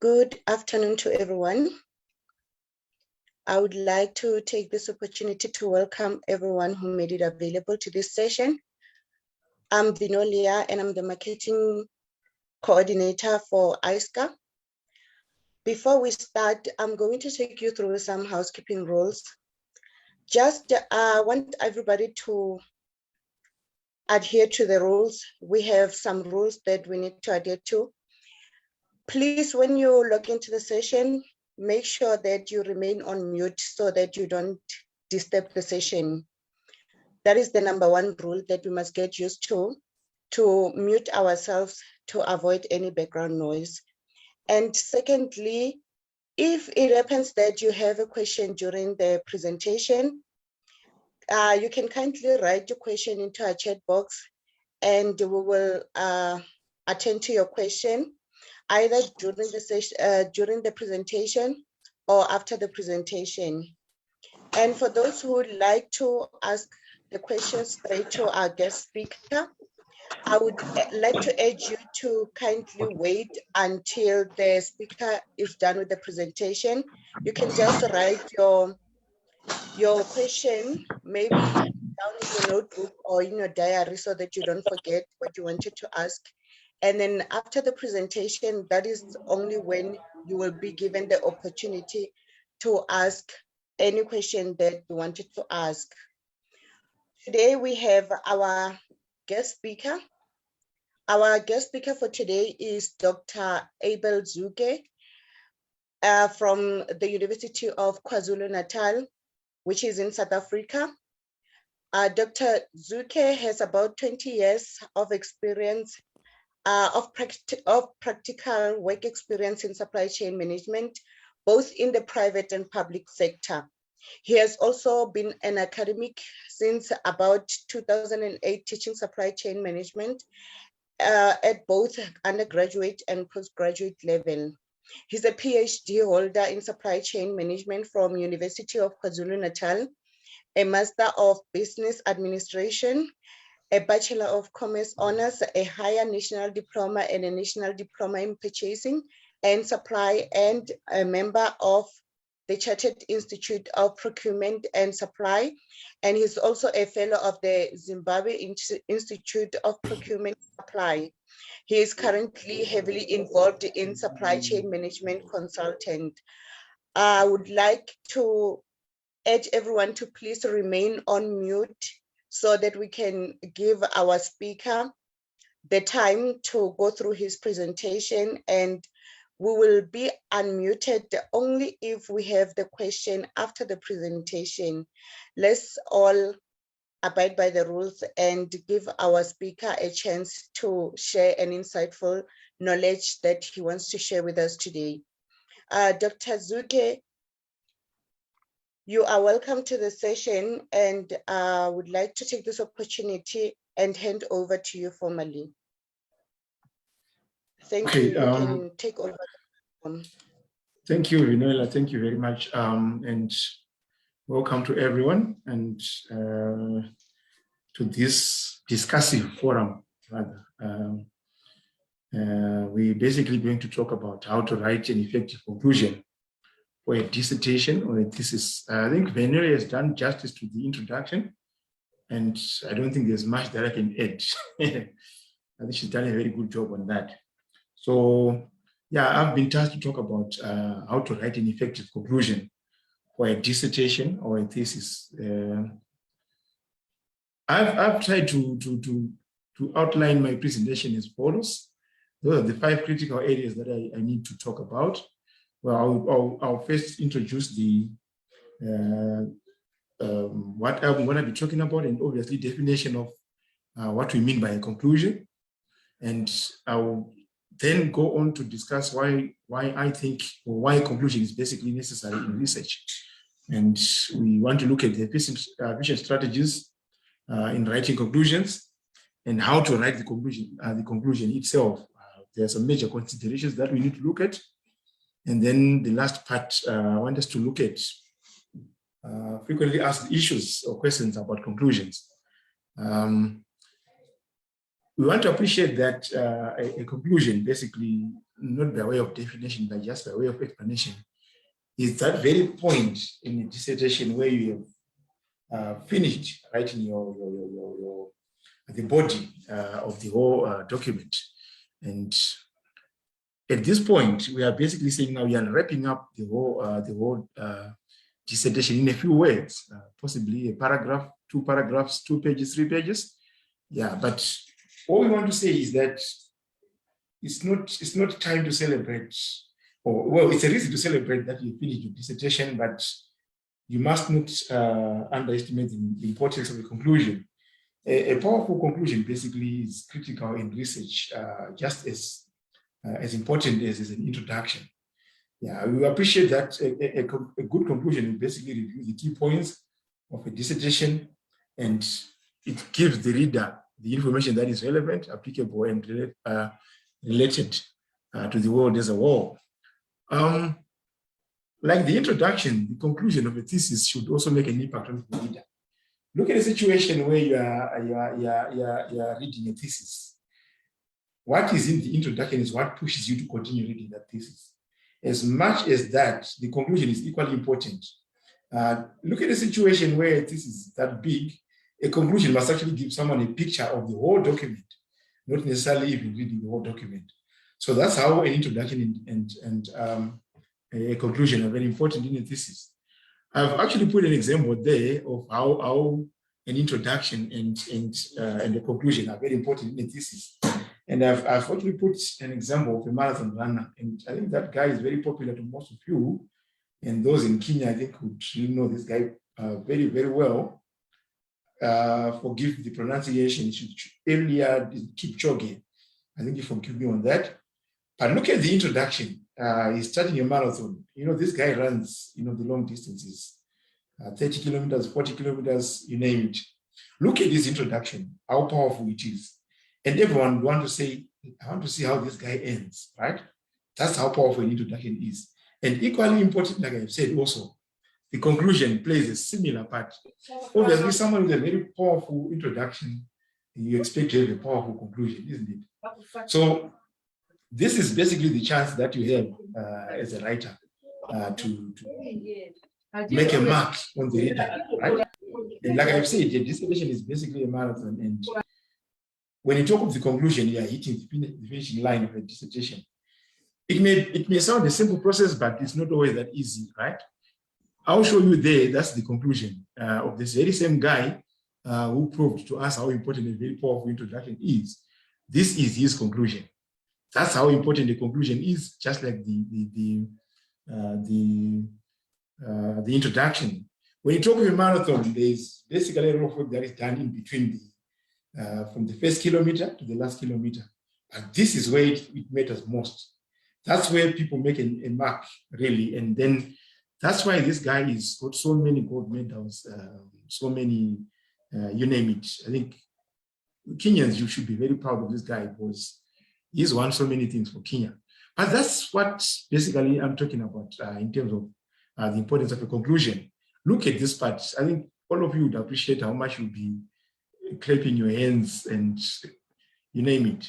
Good afternoon to everyone. I would like to take this opportunity to welcome everyone who made it available to this session. I'm Vinolia and I'm the marketing coordinator for ISCA. Before we start, I'm going to take you through some housekeeping rules. Just want everybody to adhere to the rules. We have some rules that we need to adhere to. Please, when you log into the session, make sure that you remain on mute so that you don't disturb the session. That is the number one rule that we must get used to mute ourselves to avoid any background noise. And secondly, if it happens that you have a question during the presentation, you can kindly write your question into our chat box and we will attend to your question either during the session, during the presentation or after the presentation. And for those who would like to ask the questions straight to our guest speaker, I would like to urge you to kindly wait until the speaker is done with the presentation. You can just write your question, maybe down in your notebook or in your diary so that you don't forget what you wanted to ask. And then after the presentation, that is only when you will be given the opportunity to ask any question that you wanted to ask. Today we have our guest speaker. Our guest speaker for today is Dr. Abel Dzuke from the University of KwaZulu Natal, which is in South Africa. Dr. Dzuke has about 20 years of experience of practical work experience in supply chain management, both in the private and public sector. He has also been an academic since about 2008, teaching supply chain management at both undergraduate and postgraduate level. He's a PhD holder in supply chain management from University of KwaZulu Natal, a Master of Business Administration, a Bachelor of Commerce Honors, a Higher National Diploma and a National Diploma in Purchasing and Supply, and a member of the Chartered Institute of Procurement and Supply. And he's also a fellow of the Zimbabwe Institute of Procurement and Supply. He is currently heavily involved in supply chain management consultant. I would like to urge everyone to please remain on mute so that we can give our speaker the time to go through his presentation, and we will be unmuted only if we have the question after the presentation. Let's all abide by the rules and give our speaker a chance to share an insightful knowledge that he wants to share with us today. Dr. Dzuke, you are welcome to the session, and I would like to take this opportunity and hand over to you formally. Thank you. You can take over. Thank you, Vinola. Thank you very much. And welcome to everyone and to this discussive forum. We're basically going to talk about how to write an effective conclusion for a dissertation or a thesis. I think Vinola has done justice to the introduction, and I don't think there's much that I can add. I think she's done a very good job on that. So, yeah, I've been tasked to talk about how to write an effective conclusion for a dissertation or a thesis. I've tried to outline my presentation as follows. Those are the 5 critical areas that I need to talk about. Well, I'll first introduce the what I'm going to be talking about, and obviously definition of what we mean by a conclusion. And I'll then go on to discuss why I think, or why a conclusion is basically necessary in research. And we want to look at the efficient strategies in writing conclusions and how to write the conclusion itself. There are some major considerations that we need to look at. And then the last part, I want us to look at frequently asked issues or questions about conclusions. We want to appreciate that a conclusion basically not by way of definition, but just by way of explanation, is that very point in the dissertation where you have finished writing the body of the whole document. And at this point, we are basically saying now we are wrapping up the whole dissertation in a few words, possibly a paragraph, 2 paragraphs, 2 pages, 3 pages. Yeah, but all we want to say is that it's not time to celebrate, or well, it's a reason to celebrate that you finished your dissertation, but you must not underestimate the importance of a conclusion. A powerful conclusion basically is critical in research, just as important as an introduction. Yeah, we appreciate that a good conclusion will basically review the key points of a dissertation, and it gives the reader the information that is relevant, applicable, and related to the world as a whole. Like the introduction, the conclusion of a thesis should also make an impact on the reader. Look at a situation where you are reading a thesis. What is in the introduction is what pushes you to continue reading that thesis. As much as that, the conclusion is equally important. Look at a situation where a thesis is that big, a conclusion must actually give someone a picture of the whole document, not necessarily even reading the whole document. So that's how an introduction and a conclusion are very important in a thesis. I've actually put an example there of how an introduction and a conclusion are very important in a thesis. And I've actually put an example of a marathon runner. And I think that guy is very popular to most of you. And those in Kenya, I think, would really know this guy very, very well. Forgive the pronunciation. Earlier, Kipchoge. I think you forgive me on that. But look at the introduction. He's starting a marathon. You know, this guy runs, the long distances, 30 kilometers, 40 kilometers, you name it. Look at this introduction, how powerful it is. And everyone want to say, I want to see how this guy ends, right? That's how powerful an introduction is. And equally important, like I've said also, the conclusion plays a similar part. Obviously, someone with a very powerful introduction, you expect to have a powerful conclusion, isn't it? So this is basically the chance that you have as a writer to make a mark on the reader, right? And like I've said, the dissertation is basically a marathon. And when you talk of the conclusion, you are hitting the finishing line of a dissertation. It may sound a simple process, but it's not always that easy, right? I'll show you there, that's the conclusion of this very same guy who proved to us how important a very powerful introduction is. This is his conclusion. That's how important the conclusion is, just like the introduction. When you talk of a marathon, there's basically a lot of work that is done in between from the first kilometer to the last kilometer. And this is where it matters most. That's where people make a mark, really. And then that's why this guy has got so many gold medals, so many, you name it. I think Kenyans, you should be very proud of this guy because he's won so many things for Kenya. But that's what basically I'm talking about in terms of the importance of a conclusion. Look at this part. I think all of you would appreciate how much you'll be clapping your hands and you name it.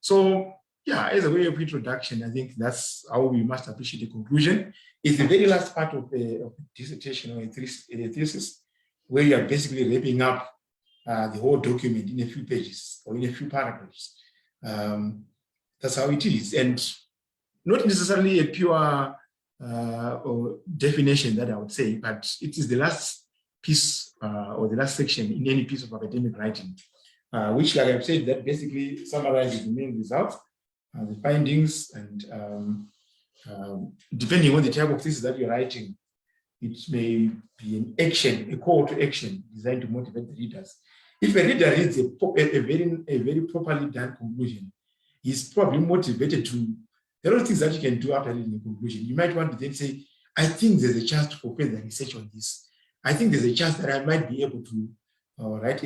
So yeah, as a way of introduction, I think that's how we must appreciate a conclusion. It's the very last part of a dissertation or a thesis, where you are basically wrapping up the whole document in a few pages or in a few paragraphs. That's how it is. And not necessarily a pure or definition that I would say, but it is the last piece or the last section in any piece of academic writing, which, like I've said, that basically summarizes the main results, the findings, and depending on the type of thesis that you're writing, it may be an action, a call to action designed to motivate the readers. If a reader reads a very properly done conclusion, he's probably motivated to, there are things that you can do after reading a conclusion. You might want to then say, I think there's a chance for further research on this. I think there's a chance that I might be able to write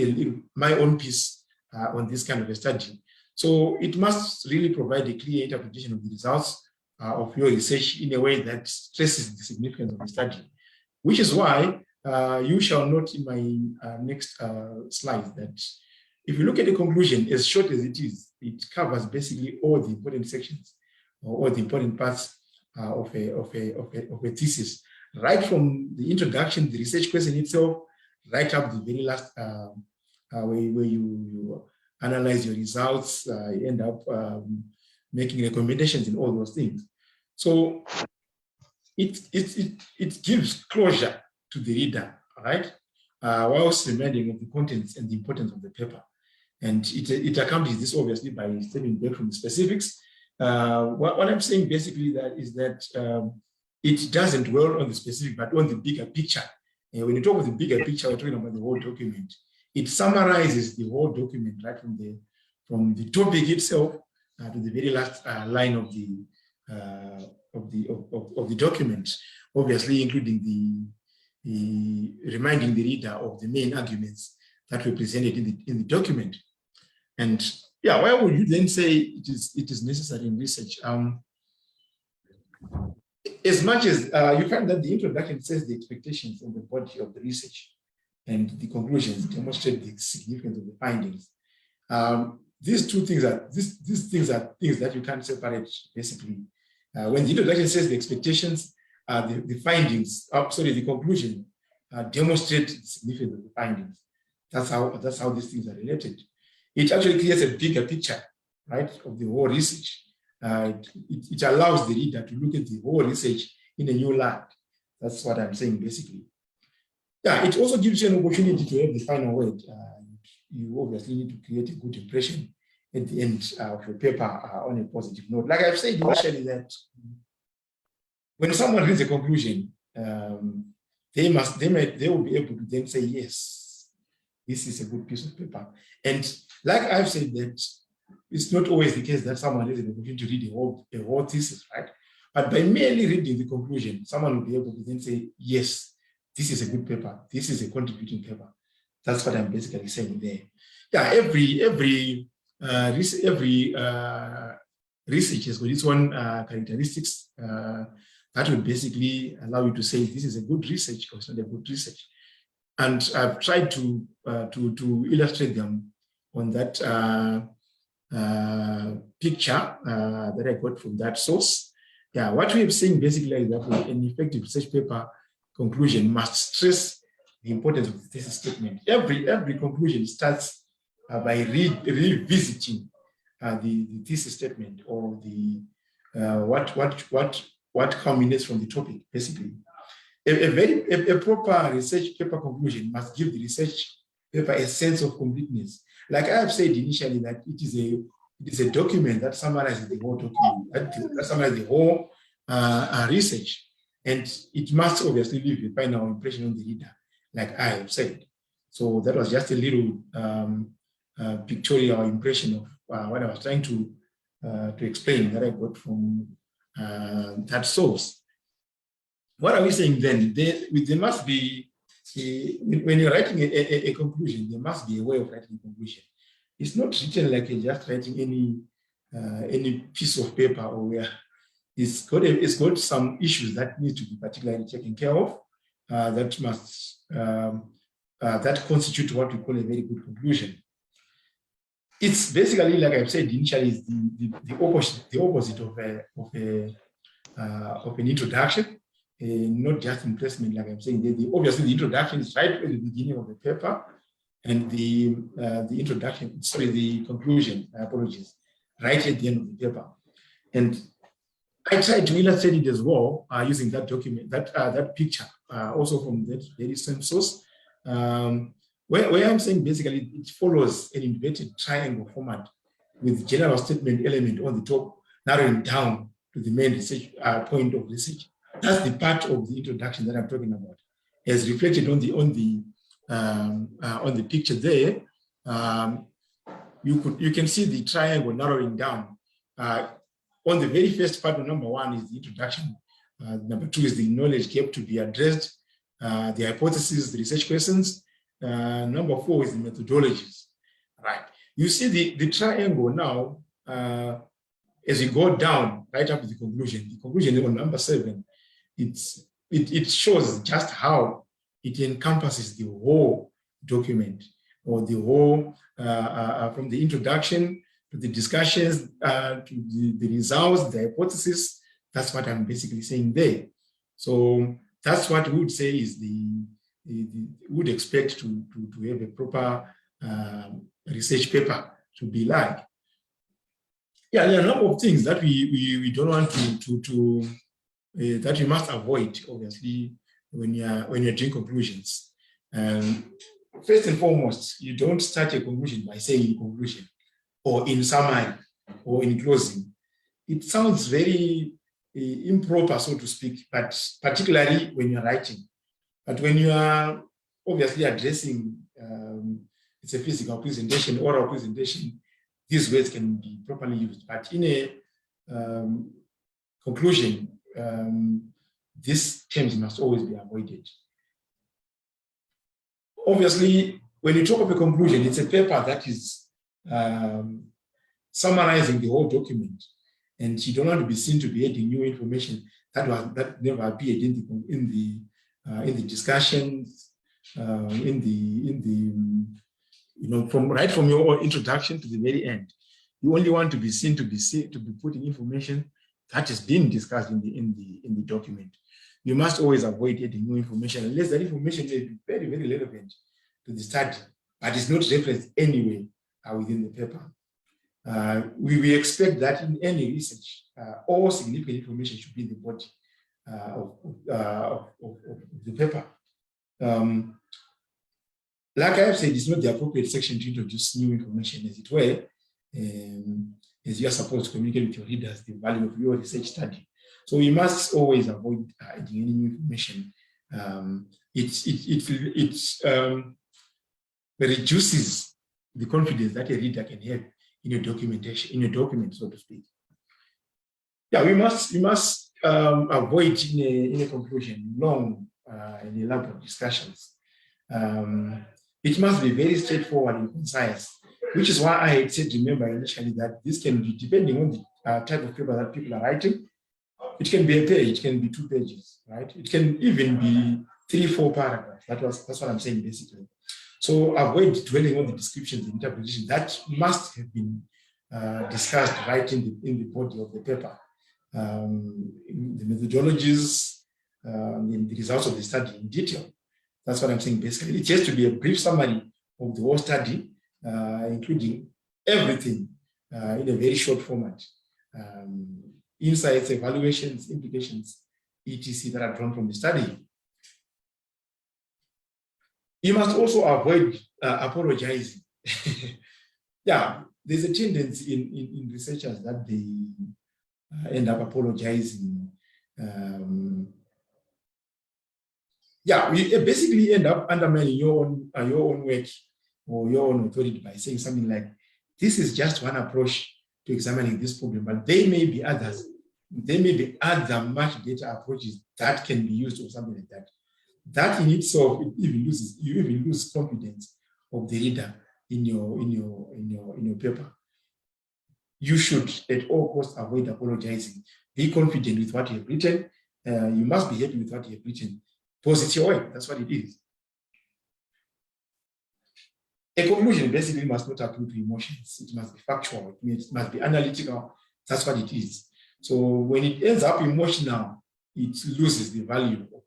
my own piece on this kind of a study. So it must really provide a clear interpretation of the results of your research in a way that stresses the significance of the study, which is why you shall note in my next slide that if you look at the conclusion, as short as it is, it covers basically all the important sections or the important parts of a thesis, right from the introduction, the research question itself, right up the very last where you analyze your results, you end up making recommendations and all those things. So it gives closure to the reader, right? Whilst reminding of the contents and the importance of the paper. And it accomplishes this obviously by stepping back from the specifics. What I'm saying basically is that it doesn't dwell on the specific, but on the bigger picture. And when you talk about the bigger picture, we're talking about the whole document. It summarizes the whole document, right from the topic itself to the very last line of the document, obviously including the reminding the reader of the main arguments that were presented in the document. And yeah, why would you then say it is necessary in research? As much as you find that the introduction says the expectations of the body of the research and the conclusions demonstrate the significance of the findings. These things are things that you can't separate basically. When the introduction says the expectations, the findings, the conclusion demonstrate the significance of the findings. That's how these things are related. It actually creates a bigger picture, right, of the whole research. It allows the reader to look at the whole research in a new light. That's what I'm saying, basically. Yeah, it also gives you an opportunity to have the final word. You obviously need to create a good impression at the end of your paper on a positive note. Like I've said initially, that when someone reads a conclusion, they will be able to then say, yes, this is a good piece of paper. And like I've said, that it's not always the case that someone is able to read a whole thesis, right? But by merely reading the conclusion, someone will be able to then say, yes, this is a good paper. This is a contributing paper. That's what I'm basically saying there. Yeah, every research has got its own characteristics that would basically allow you to say this is a good research or it's not a good research. And I've tried to illustrate them on that picture that I got from that source. Yeah, what we're saying basically is that an effective research paper conclusion must stress the importance of the thesis statement. Every conclusion starts by revisiting the thesis statement, or the what culminates from the topic, basically. A proper research paper conclusion must give the research paper a sense of completeness. Like I have said initially, that it is a document that summarizes the whole document, that summarizes the whole research, and it must obviously leave a final impression on the reader, like I have said. So that was just a little pictorial impression of what I was trying to explain, that I got from that source. What are we saying then? There must be, when you're writing a conclusion, there must be a way of writing a conclusion. It's not written like you're just writing any piece of paper, or where it's got some issues that need to be particularly taken care of, that constitute what we call a very good conclusion. It's basically, like I've said initially, is the opposite of an introduction. Not just impressment, like I'm saying. Obviously, the introduction is right at the beginning of the paper, and the conclusion, apologies, right at the end of the paper. And I tried to illustrate it as well using that document, that picture, also from that very same source, where I'm saying basically it follows an inverted triangle format with general statement element on the top, narrowing down to the main research point of research. That's the part of the introduction that I'm talking about, as reflected on the picture there. You can see the triangle narrowing down. On the very first part, number one is the introduction. Number two is the knowledge gap to be addressed, the hypotheses, the research questions. Number four is the methodologies. Right. You see the triangle now, as you go down right up to the conclusion. The conclusion on number 7. It shows just how it encompasses the whole document, or the whole from the introduction to the discussions, to the results, the hypothesis. That's what I'm basically saying there. So that's what we would say is would expect to have a proper research paper to be like. Yeah, there are a number of things that we don't want that we must avoid, obviously, when you're doing conclusions. First and foremost, you don't start a conclusion by saying in conclusion, or in summary, or in closing. It sounds very improper, so to speak, but particularly when you're writing. But when you are obviously addressing, it's a physical presentation, oral presentation, these words can be properly used. But in a conclusion, these terms must always be avoided. Obviously, when you talk of a conclusion, it's a paper that is summarizing the whole document, and you don't want to be seen to be adding new information that never appeared in the discussions, from your introduction to the very end. You only want to be seen to be putting information that is being discussed in the document. You must always avoid adding new information unless that information may be very, very relevant to the study, but it's not referenced anyway within the paper. We expect that in any research, all significant information should be in the body of the paper. Like I have said, it's not the appropriate section to introduce new information, as it were, as you are supposed to communicate with your readers the value of your research study. So you must always avoid adding any new information. It reduces the confidence that a reader can have in your documentation, in your document, so to speak. Yeah, we must avoid in a conclusion long and elaborate discussions. It must be very straightforward and concise, which is why I had said, remember initially, that this can be, depending on the type of paper that people are writing, it can be a page, it can be 2 pages, right? It can even be 3-4 paragraphs. That's what I'm saying, basically. So avoid dwelling on the descriptions and interpretation that must have been discussed right in the body of the paper. The methodologies, the results of the study in detail. That's what I'm saying, basically. It has to be a brief summary of the whole study, including everything in a very short format. Insights, evaluations, implications, etc. that are drawn from the study. You must also avoid apologizing. Yeah, there's a tendency in researchers that they end up apologizing. Yeah, we basically end up undermining your own work or your own authority by saying something like, this is just one approach to examining this problem, but there may be others. There may be other much better approaches that can be used or something like that. That in itself, you even lose confidence of the reader in your paper. You should at all costs avoid apologizing. Be confident with what you have written. You must be happy with what you have written. Positive way, that's what it is. A conclusion basically must not appeal to emotions. It must be factual. It must be analytical. That's what it is. So when it ends up emotional, it loses the value of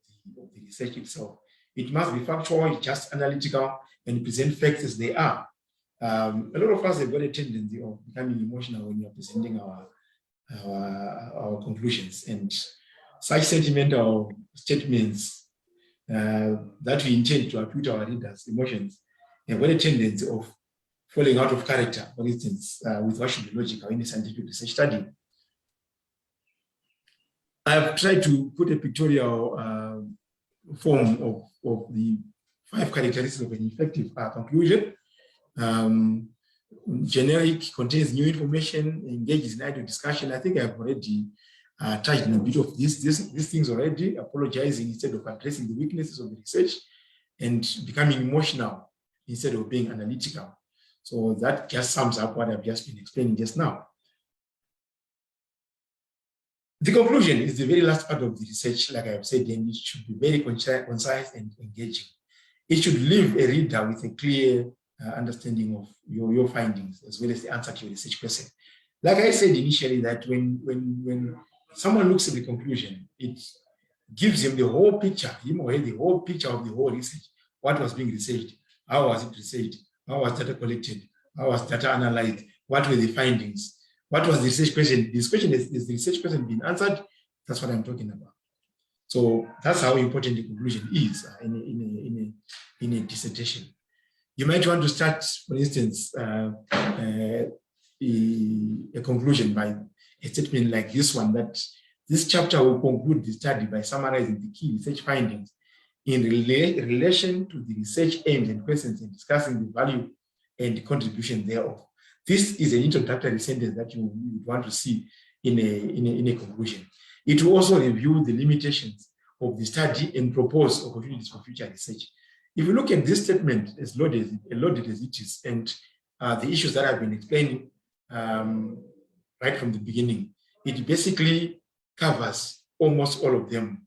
the research itself. It must be factual, just analytical, and present facts as they are. A lot of us have got a tendency of becoming emotional when we are presenting our conclusions, and such sentimental statements that we intend to appeal to our readers' emotions have got a tendency of falling out of character, for instance, with what should be logical in a scientific research study. I've tried to put a pictorial form of the 5 characteristics of an effective conclusion. Generic, contains new information, engages in idle discussion. I think I've already touched on a bit of these things already, apologizing instead of addressing the weaknesses of the research, and becoming emotional instead of being analytical. So that just sums up what I've just been explaining just now. The conclusion is the very last part of the research, like I have said, and it should be very concise and engaging. It should leave a reader with a clear understanding of your findings as well as the answer to your research question. Like I said initially, that when someone looks at the conclusion, it gives him the whole picture, him or her, the whole picture of the whole research. What was being researched? How was it researched? How was data collected? How was data analyzed? What were the findings? What was the research question? This question is the research question being answered? That's what I'm talking about. So that's how important the conclusion is in a dissertation. You might want to start, for instance, a conclusion by a statement like this one, that this chapter will conclude the study by summarizing the key research findings in relation to the research aims and questions and discussing the value and the contribution thereof. This is an introductory sentence that you would want to see in a conclusion. It will also review the limitations of the study and propose opportunities for future research. If you look at this statement, as loaded as it is, and the issues that I've been explaining right from the beginning, it basically covers almost all of them.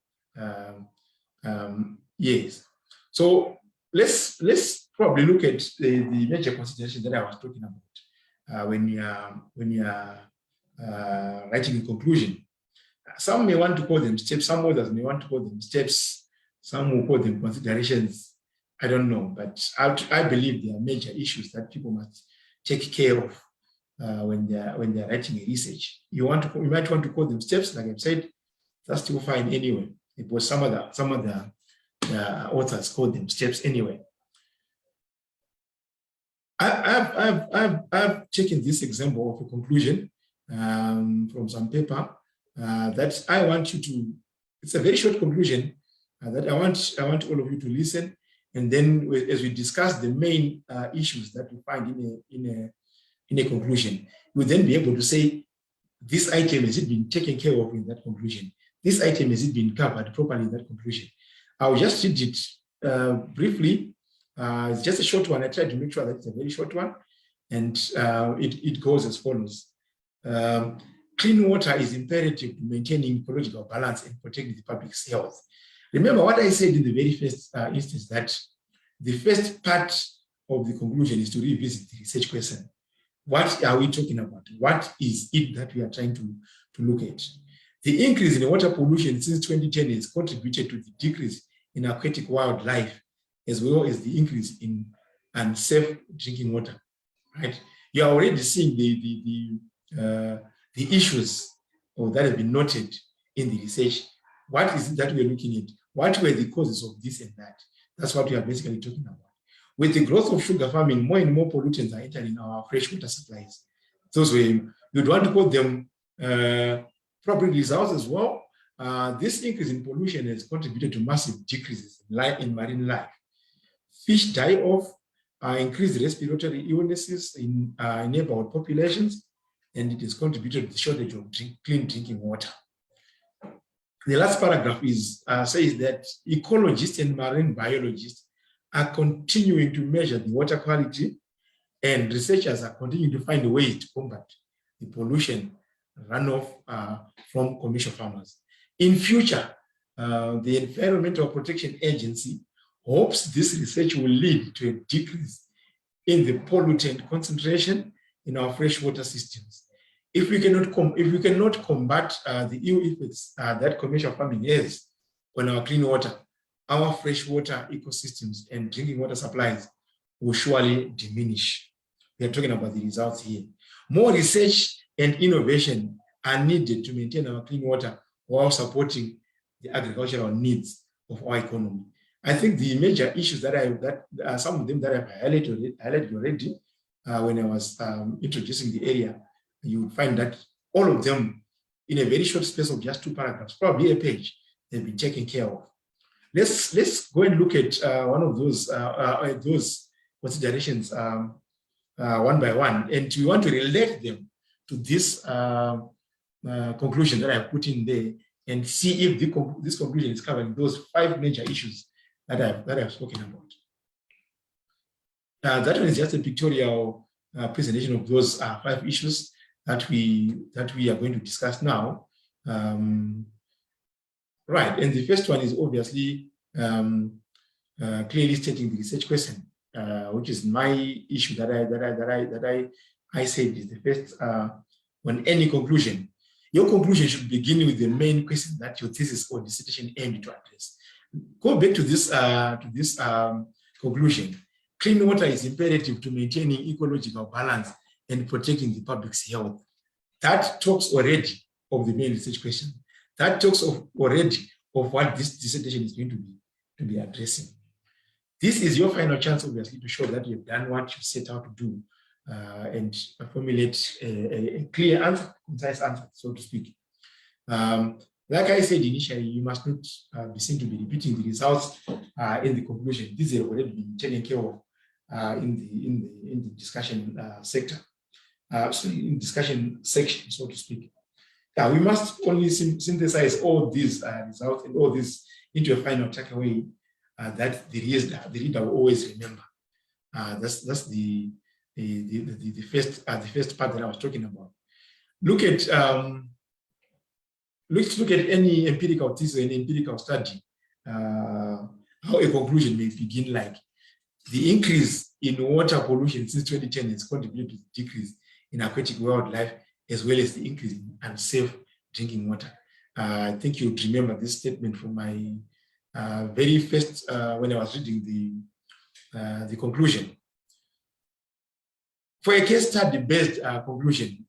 Yes. So let's probably look at the major considerations that I was talking about when you are writing a conclusion. Some may want to call them steps, some others may want to call them steps, some will call them considerations. I don't know, but I believe there are major issues that people must take care of when they're writing a research. You might want to call them steps, like I've said. That's still fine anyway, because some of the authors call them steps anyway. I've taken this example of a conclusion from some paper that I want you to. It's a very short conclusion that I want all of you to listen, and then as we discuss the main issues that we find in a conclusion, you'll then be able to say, this item, has it been taken care of in that conclusion? This item, has it been covered properly in that conclusion? I'll just read it briefly. It's just a short one. I tried to make sure that it's a very short one, and it goes as follows. Clean water is imperative to maintaining ecological balance and protecting the public's health. Remember what I said in the very first instance, that the first part of the conclusion is to revisit the research question. What are we talking about? What is it that we are trying to look at? The increase in water pollution since 2010 has contributed to the decrease in aquatic wildlife, as well as the increase in unsafe drinking water. Right? You are already seeing the issues that have been noted in the research. What is it that we are looking at? What were the causes of this and that? That's what we are basically talking about. With the growth of sugar farming, more and more pollutants are entering our freshwater supplies. Those way, you'd want to call them property results as well. This increase in pollution has contributed to massive decreases in marine life. Fish die off, increased respiratory illnesses in neighborhood populations, and it has contributed to the shortage of clean drinking water. The last paragraph says that ecologists and marine biologists are continuing to measure the water quality, and researchers are continuing to find ways to combat the pollution runoff from commercial farmers. In future, the Environmental Protection Agency hopes this research will lead to a decrease in the pollutant concentration in our freshwater systems. If we cannot combat the ill effects that commercial farming has on our clean water, our freshwater ecosystems and drinking water supplies will surely diminish. We are talking about the results here. More research and innovation are needed to maintain our clean water while supporting the agricultural needs of our economy. I think the major issues that some of them that I've highlighted already when I was introducing the area, you would find that all of them in a very short space of just 2 paragraphs, probably a page, they've been taken care of. Let's go and look at one of those considerations one by one, and we want to relate them to this conclusion that I put in there, and see if this conclusion is covering those 5 major issues that I've spoken about. That one is just a pictorial presentation of those 5 issues that we are going to discuss now. Right, and the first one is obviously clearly stating the research question. which is my issue I said is the first on any conclusion. Your conclusion should begin with the main question that your thesis or dissertation aimed to address. Go back to this conclusion. Clean water is imperative to maintaining ecological balance and protecting the public's health. That talks already of the main research question. That talks already of what this dissertation is going to be addressing. This is your final chance, obviously, to show that you've done what you set out to do and formulate a clear answer, concise answer, so to speak. Like I said initially, you must not be seen to be repeating the results in the conclusion. These have already been taken care of in the discussion sector, in discussion section, so to speak. We must only synthesize all these results and all this into a final takeaway that the reader will always remember. That's the first part that I was talking about. Let's look at any empirical thesis, any empirical study, how a conclusion may begin like the increase in water pollution since 2010 has contributed to the decrease in aquatic wildlife as well as the increase in unsafe drinking water. I think you would remember this statement from my very first, when I was reading the conclusion. For a case study-based conclusion,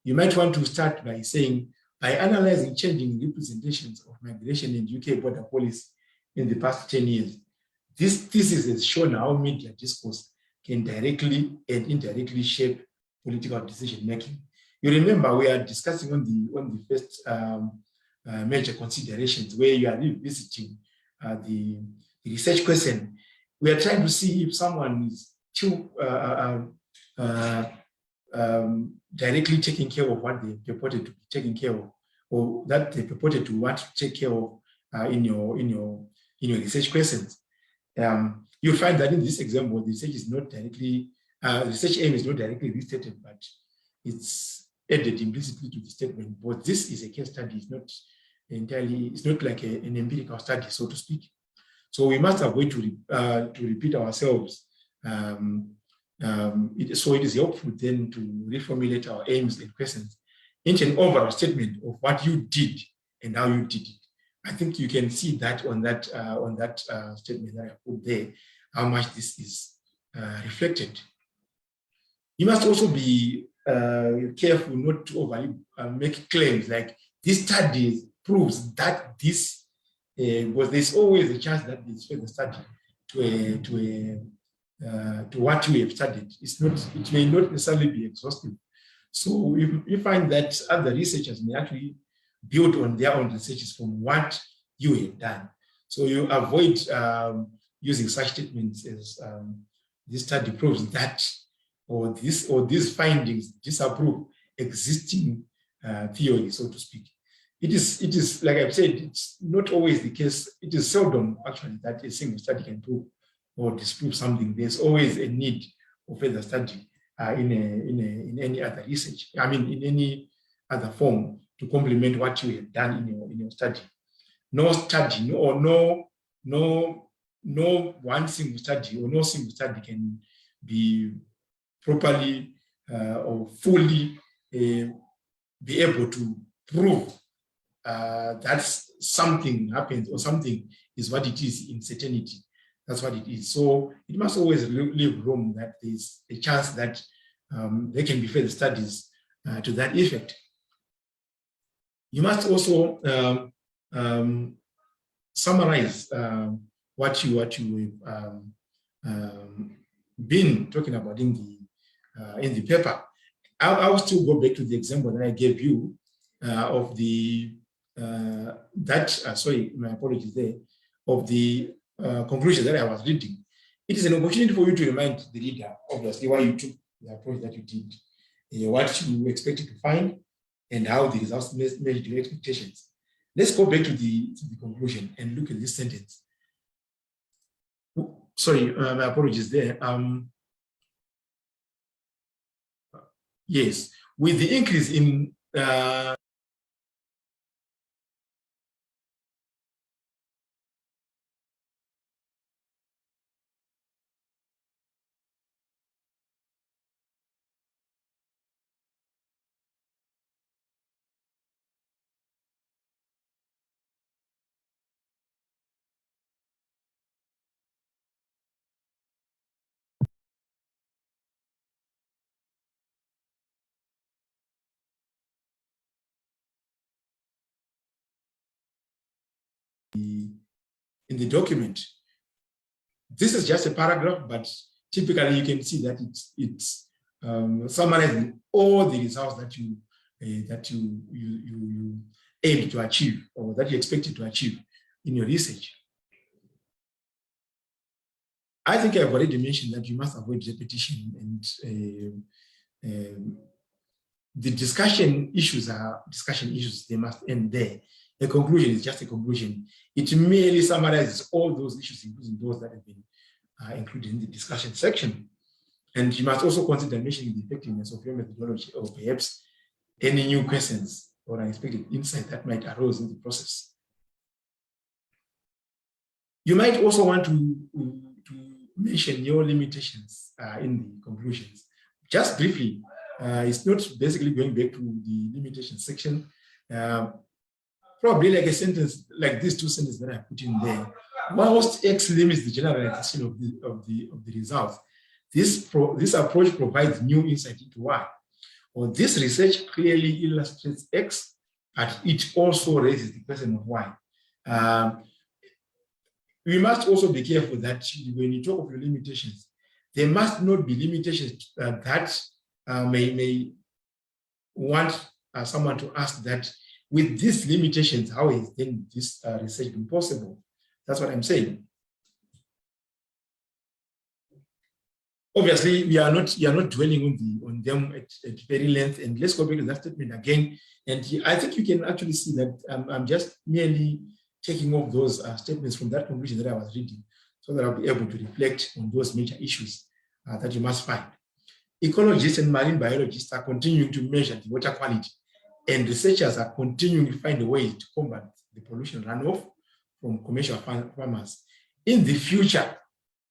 you might want to start by saying, by analyzing changing representations of migration in UK border policy in the past 10 years, this thesis has shown how media discourse can directly and indirectly shape political decision-making. You remember we are discussing on the first major considerations where you are revisiting the research question. We are trying to see if someone is too directly taking care of what they purported to be taking care of, or that they purported to want to take care of in your research questions. You'll find that in this example, the research is not directly, research aim is not directly restated, but it's added implicitly to the statement. But this is a case study, it's not entirely, it's not like an empirical study, so to speak. So we must avoid to repeat ourselves. So it is helpful then to reformulate our aims and questions into an overall statement of what you did and how you did it. I think you can see that on that statement that I put there, how much this is reflected. You must also be careful not to overly make claims like this study proves that this, because there's always a chance that this further study to what we have studied. It may not necessarily be exhaustive. So you find that other researchers may actually build on their own researches from what you have done. So you avoid using such statements as this study proves that, or these findings disapprove existing theory, so to speak. It is like I've said, it's not always the case. It is seldom actually that a single study can prove or disprove something. There's always a need for further study in any other research. I mean, in any other form to complement what you have done in your study. No study, no one single study or no single study can be properly or fully be able to prove that something happens or something is what it is in certainty. That's what it is. So it must always leave room that there's a chance that there can be further studies to that effect. You must also summarize what you have been talking about in the paper. I'll still go back to the example that I gave you of the sorry, my apologies there, of the conclusion that I was reading. It is an opportunity for you to remind the reader, obviously, why you took the approach that you did, what you expected to find, and how the results measured your expectations. Let's go back to the conclusion and look at this sentence. Sorry, my apologies there. Yes, with the increase in the document. This is just a paragraph, but typically you can see that it's summarizing all the results that you aim to achieve, or that you expected to achieve in your research. I think I've already mentioned that you must avoid repetition, and the discussion issues are discussion issues. They must end there. A conclusion is just a conclusion. It merely summarizes all those issues, including those that have been included in the discussion section. And you must also consider mentioning the effectiveness of your methodology, or perhaps any new questions or unexpected insight that might arise in the process. You might also want to mention your limitations in the conclusions. Just briefly, it's not basically going back to the limitation section. Probably like a sentence, like these two sentences that I put in there. Whilst X limits the generalization of the results, this approach provides new insight into Y. Or this research clearly illustrates X, but it also raises the question of Y. We must also be careful that when you talk of your limitations, there must not be limitations that may want someone to ask that with these limitations, how is then this research been possible? That's what I'm saying. Obviously, we are not dwelling on them at very length. And let's go back to that statement again. And I think you can actually see that I'm just merely taking off those statements from that conclusion that I was reading, so that I'll be able to reflect on those major issues that you must find. Ecologists and marine biologists are continuing to measure the water quality, and researchers are continuing to find a way to combat the pollution runoff from commercial farmers. In the future,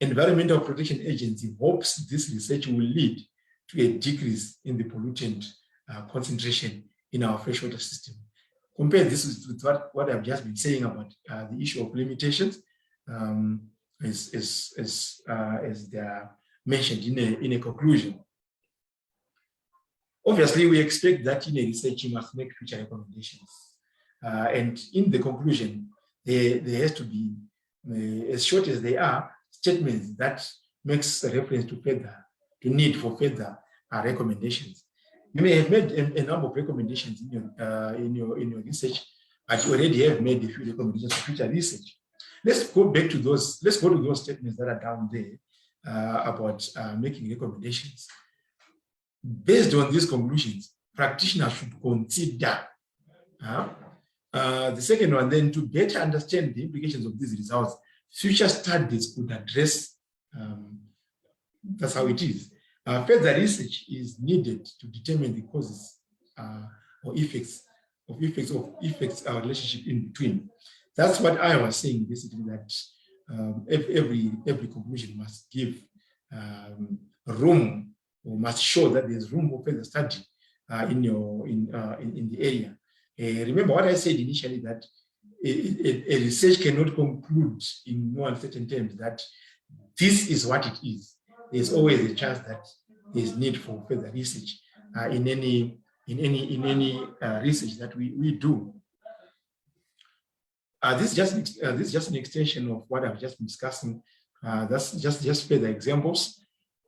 Environmental Protection Agency hopes this research will lead to a decrease in the pollutant concentration in our freshwater system. Compare this with what I've just been saying about the issue of limitations, as they are mentioned in a conclusion. Obviously, we expect that in a research you must make future recommendations. And in the conclusion, there has to be, as short as they are, statements that makes a reference to need for further recommendations. You may have made a number of recommendations in your research, but you already have made a few recommendations for future research. Let's go back to those. Let's go to those statements that are down there about making recommendations. Based on these conclusions, practitioners should consider. The second one, then, to better understand the implications of these results, future studies could address. That's how it is. Further research is needed to determine the causes or effects of our relationship in between. That's what I was saying, basically, that every conclusion must give room, or must show that there's room for further study in the area. Remember what I said initially, that a research cannot conclude in no uncertain terms that this is what it is. There's always a chance that there's need for further research in any research that we do. This is just an extension of what I've just been discussing. That's just further examples.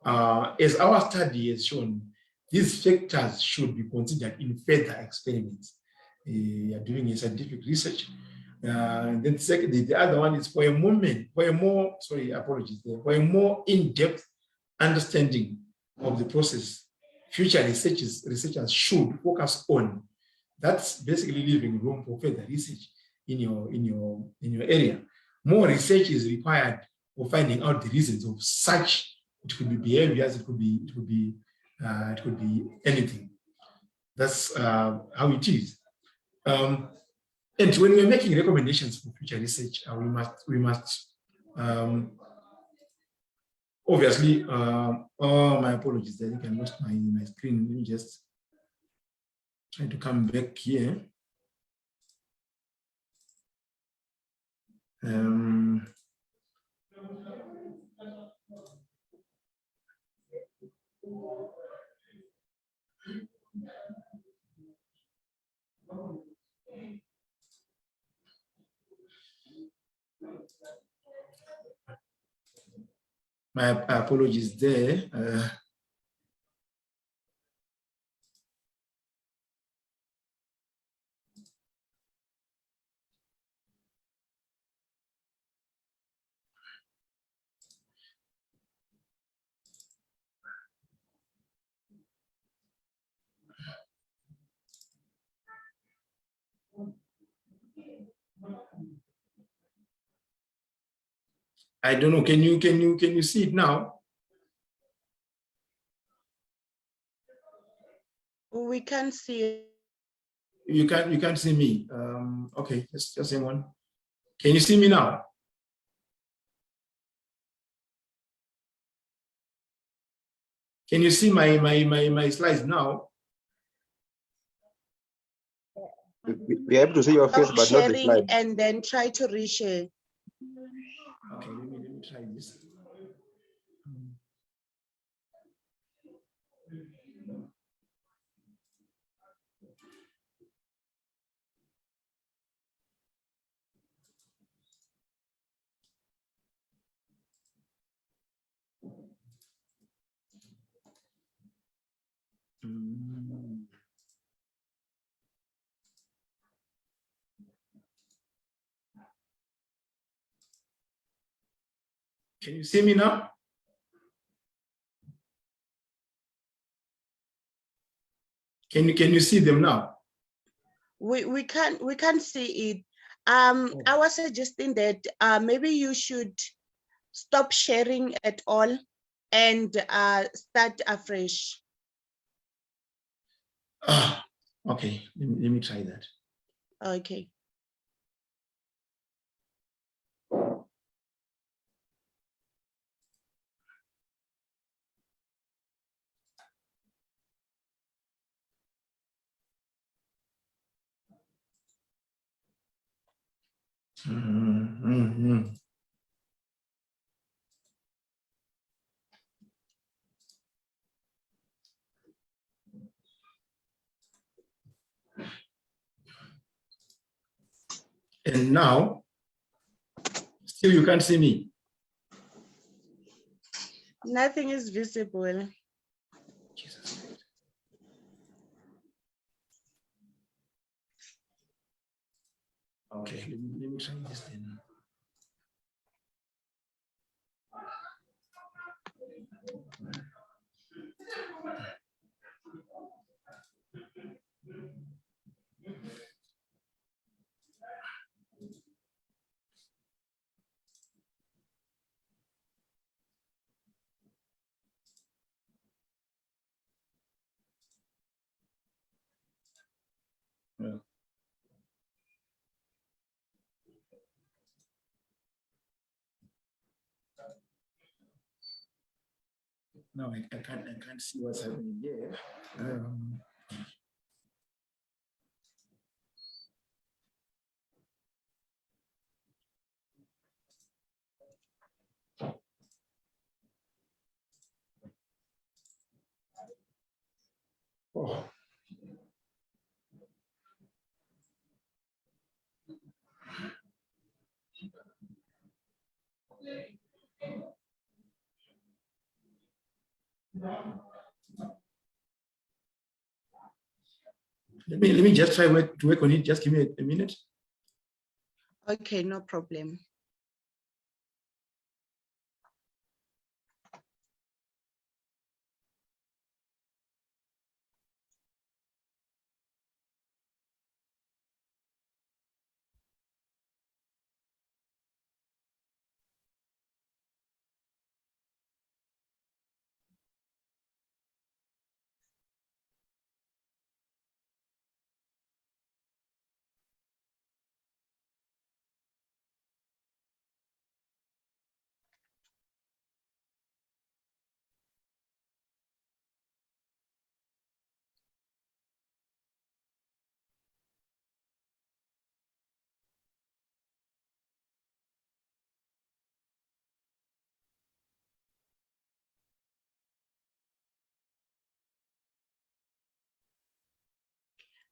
As our study has shown, these factors should be considered in further experiments. You are doing a scientific research. And then secondly, the other one is for a more in-depth understanding of the process, future researchers should focus on. That's basically leaving room for further research in your area. More research is required for finding out the reasons of such. It could be behaviors, it could be anything. That's how it is. And when we're making recommendations for future research, we must obviously. Oh, my apologies. I think I lost my screen. Let me just try to come back here. My apologies there. I don't know. Can you see it now? We can't see it. You can't see me. Okay, just hang on. Can you see me now? Can you see my slides now? We're able to see your face, Stop but not the sharing slide. and then try to reshare. Okay, let me try this. Can you see me now? Can you see them now? We can't see it. I was suggesting that maybe you should stop sharing at all and start afresh. Okay, let me try that. Okay. And now, still you can't see me. Nothing is visible. Jesus. Okay, let me try this then. Yeah. No, I can't see what's happening there. Oh. Let me just try to work on it. Just give me a minute. Okay, no problem.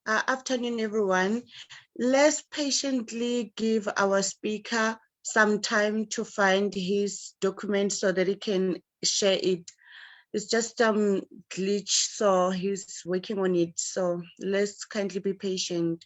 Afternoon, everyone. Let's patiently give our speaker some time to find his document so that he can share it. It's just glitch, so he's working on it. So let's kindly be patient.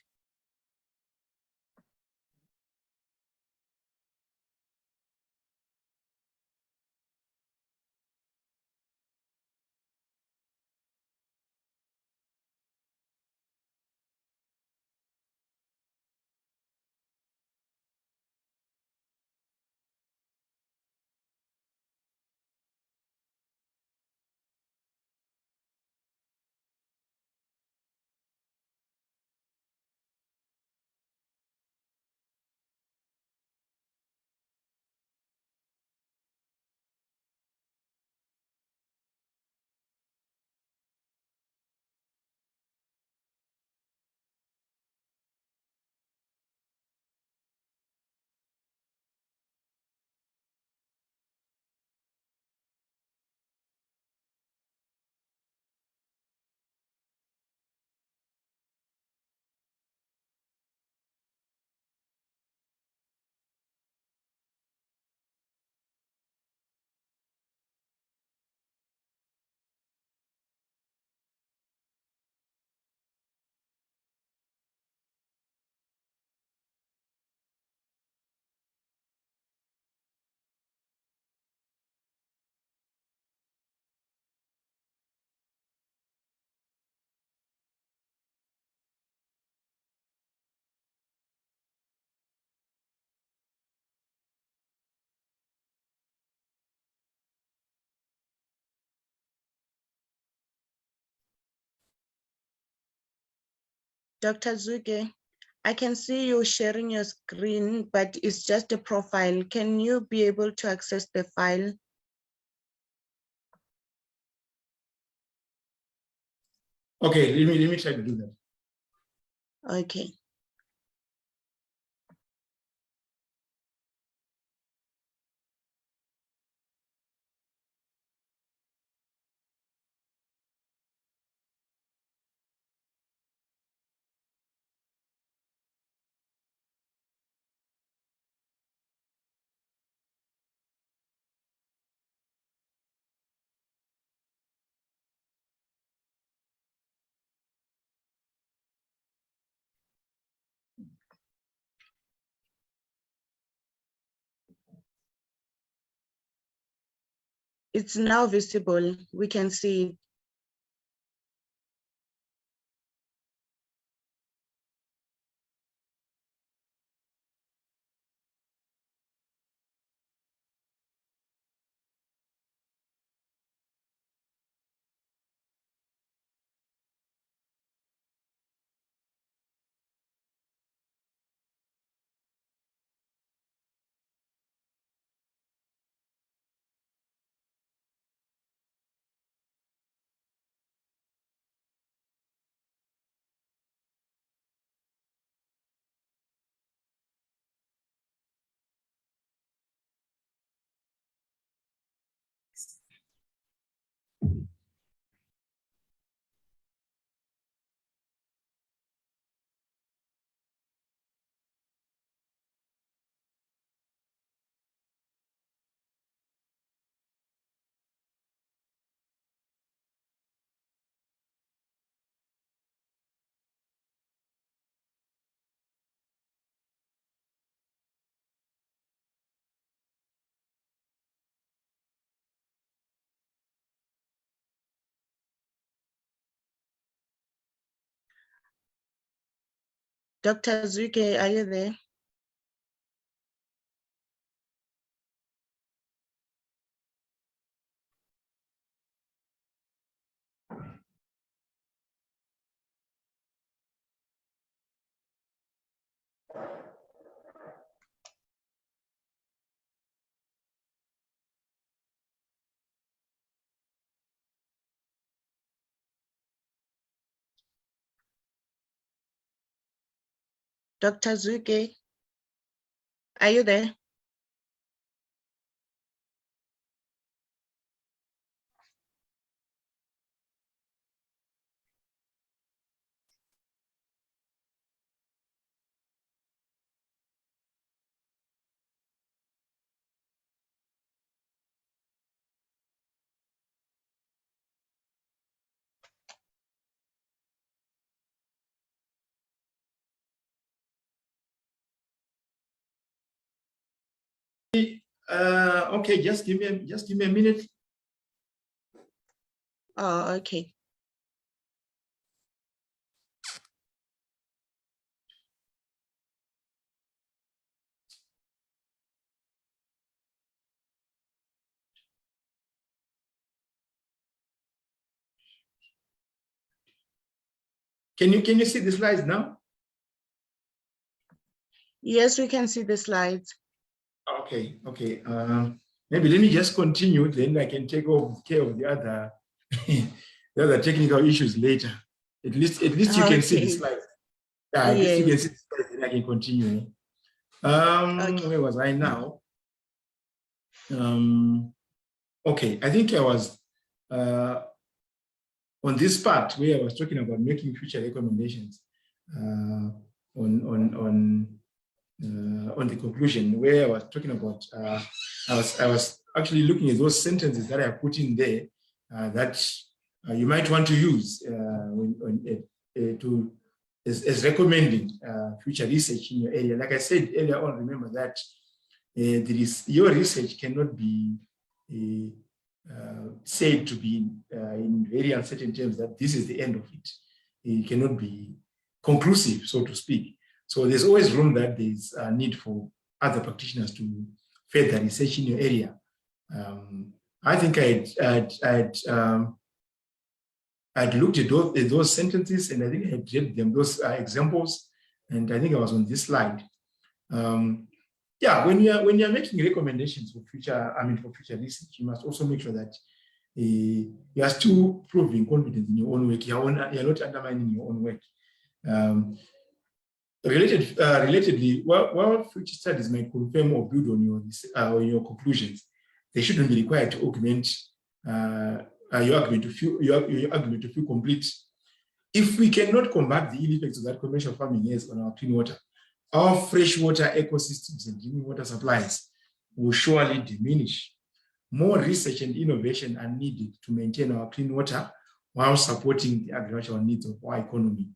Dr. Dzuke, I can see you sharing your screen, but it's just a profile. Can you be able to access the file? Okay, let me try to do that. Okay. It's now visible. We can see it. Dr. Dzuke, are you there? Dr. Dzuke, are you there? Okay, just give me a minute. Oh, okay. Can you see the slides now? Yes, we can see the slides. Okay. Maybe let me just continue, then I can take care of the other the other technical issues later. At least you can see the Okay. slides. Yeah, at least you can see Yes. the slides, then I can continue. Okay. Where was I now? Okay, I think I was on this part where I was talking about making future recommendations on the conclusion, where I was talking about I was actually looking at those sentences that I put in there that you might want to use as recommending future research in your area. Like I said earlier on, remember that your research cannot be said to be in very uncertain terms that this is the end of it. It cannot be conclusive, so to speak. So there's always room that there's a need for other practitioners to further research in your area. I think I'd looked at those sentences, and I think I had read them, those examples, and I think I was on this slide. Yeah, when you're making recommendations for future research, you must also make sure that you are still proving confidence in your own work. You're not undermining your own work. Relatedly, while future studies might confirm or build on your conclusions, they shouldn't be required to augment your argument to feel complete. If we cannot combat the ill effects of that commercial farming has on our clean water, our freshwater ecosystems and drinking water supplies will surely diminish. More research and innovation are needed to maintain our clean water while supporting the agricultural needs of our economy.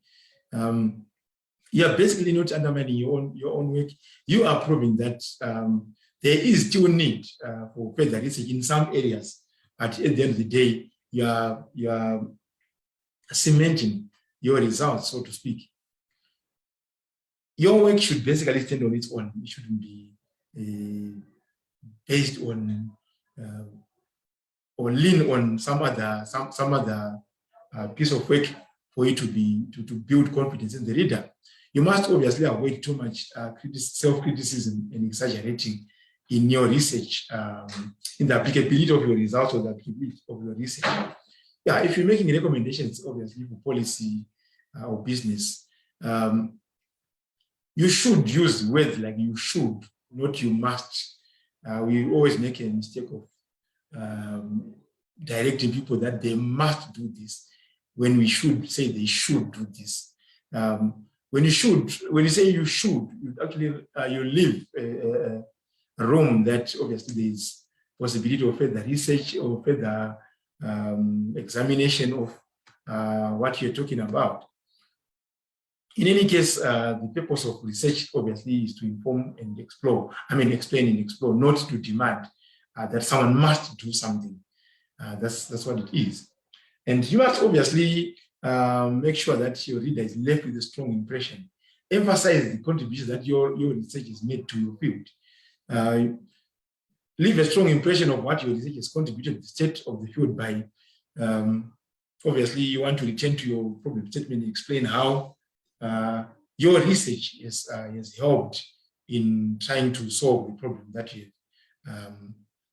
You're basically not undermining your own work. You are proving that there is still need for further research in some areas. But at the end of the day, you are cementing your results, so to speak. Your work should basically stand on its own. It shouldn't be based on or lean on some other piece of work for you to build confidence in the reader. You must obviously avoid too much self-criticism and exaggerating in your research, in the applicability of your results or the applicability of your research. Yeah, if you're making recommendations, obviously for policy or business, you should use words like you should, not you must. We always make a mistake of directing people that they must do this when we should say they should do this. When you say you should, you actually you leave a room that obviously there is possibility of further research or further examination of what you're talking about. In any case, the purpose of research obviously is to inform and explore. Explain and explore, not to demand that someone must do something. That's what it is. And you must obviously make sure that your reader is left with a strong impression. Emphasize the contribution that your research has made to your field. Leave a strong impression of what your research has contributed to the state of the field by, obviously, you want to return to your problem statement and explain how your research has helped in trying to solve the problem that you have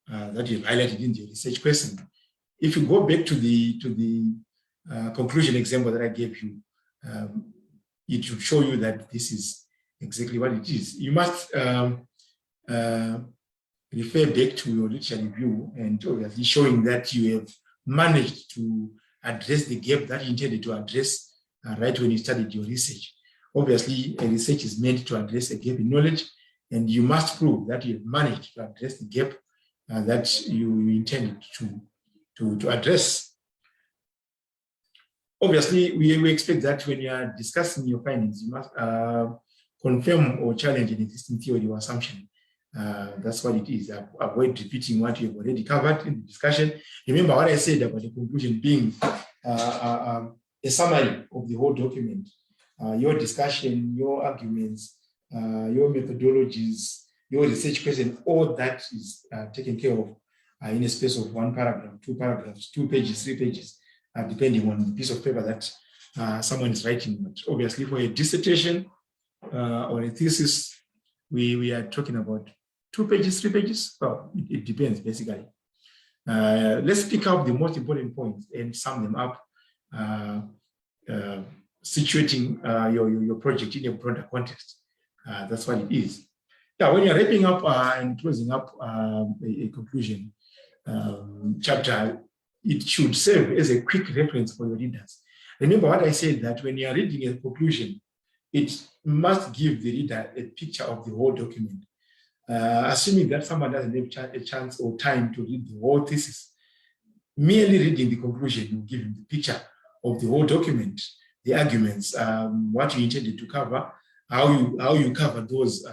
highlighted in the research question. If you go back to the conclusion example that I gave you, it should show you that this is exactly what it is. You must refer back to your literature review and obviously showing that you have managed to address the gap that you intended to address right when you started your research. Obviously, a research is meant to address a gap in knowledge, and you must prove that you have managed to address the gap that you intended to address. Obviously, we expect that when you are discussing your findings, you must confirm or challenge an existing theory or assumption. That's what it is. Avoid repeating what you've already covered in the discussion. Remember what I said about the conclusion being a summary of the whole document. Your discussion, your arguments, your methodologies, your research question, all that is taken care of in a space of one paragraph, two paragraphs, 2 pages, 3 pages, depending on the piece of paper that someone is writing. But obviously for a dissertation or a thesis, we are talking about 2 pages, 3 pages. Well, it depends basically. Let's pick up the most important points and sum them up, situating your project in a broader context. That's what it is. Yeah, when you're wrapping up and closing up a conclusion chapter, it should serve as a quick reference for your readers. Remember what I said, that when you're reading a conclusion, it must give the reader a picture of the whole document. Assuming that someone doesn't have a chance or time to read the whole thesis, merely reading the conclusion will give him the picture of the whole document, the arguments, what you intended to cover, how you cover those,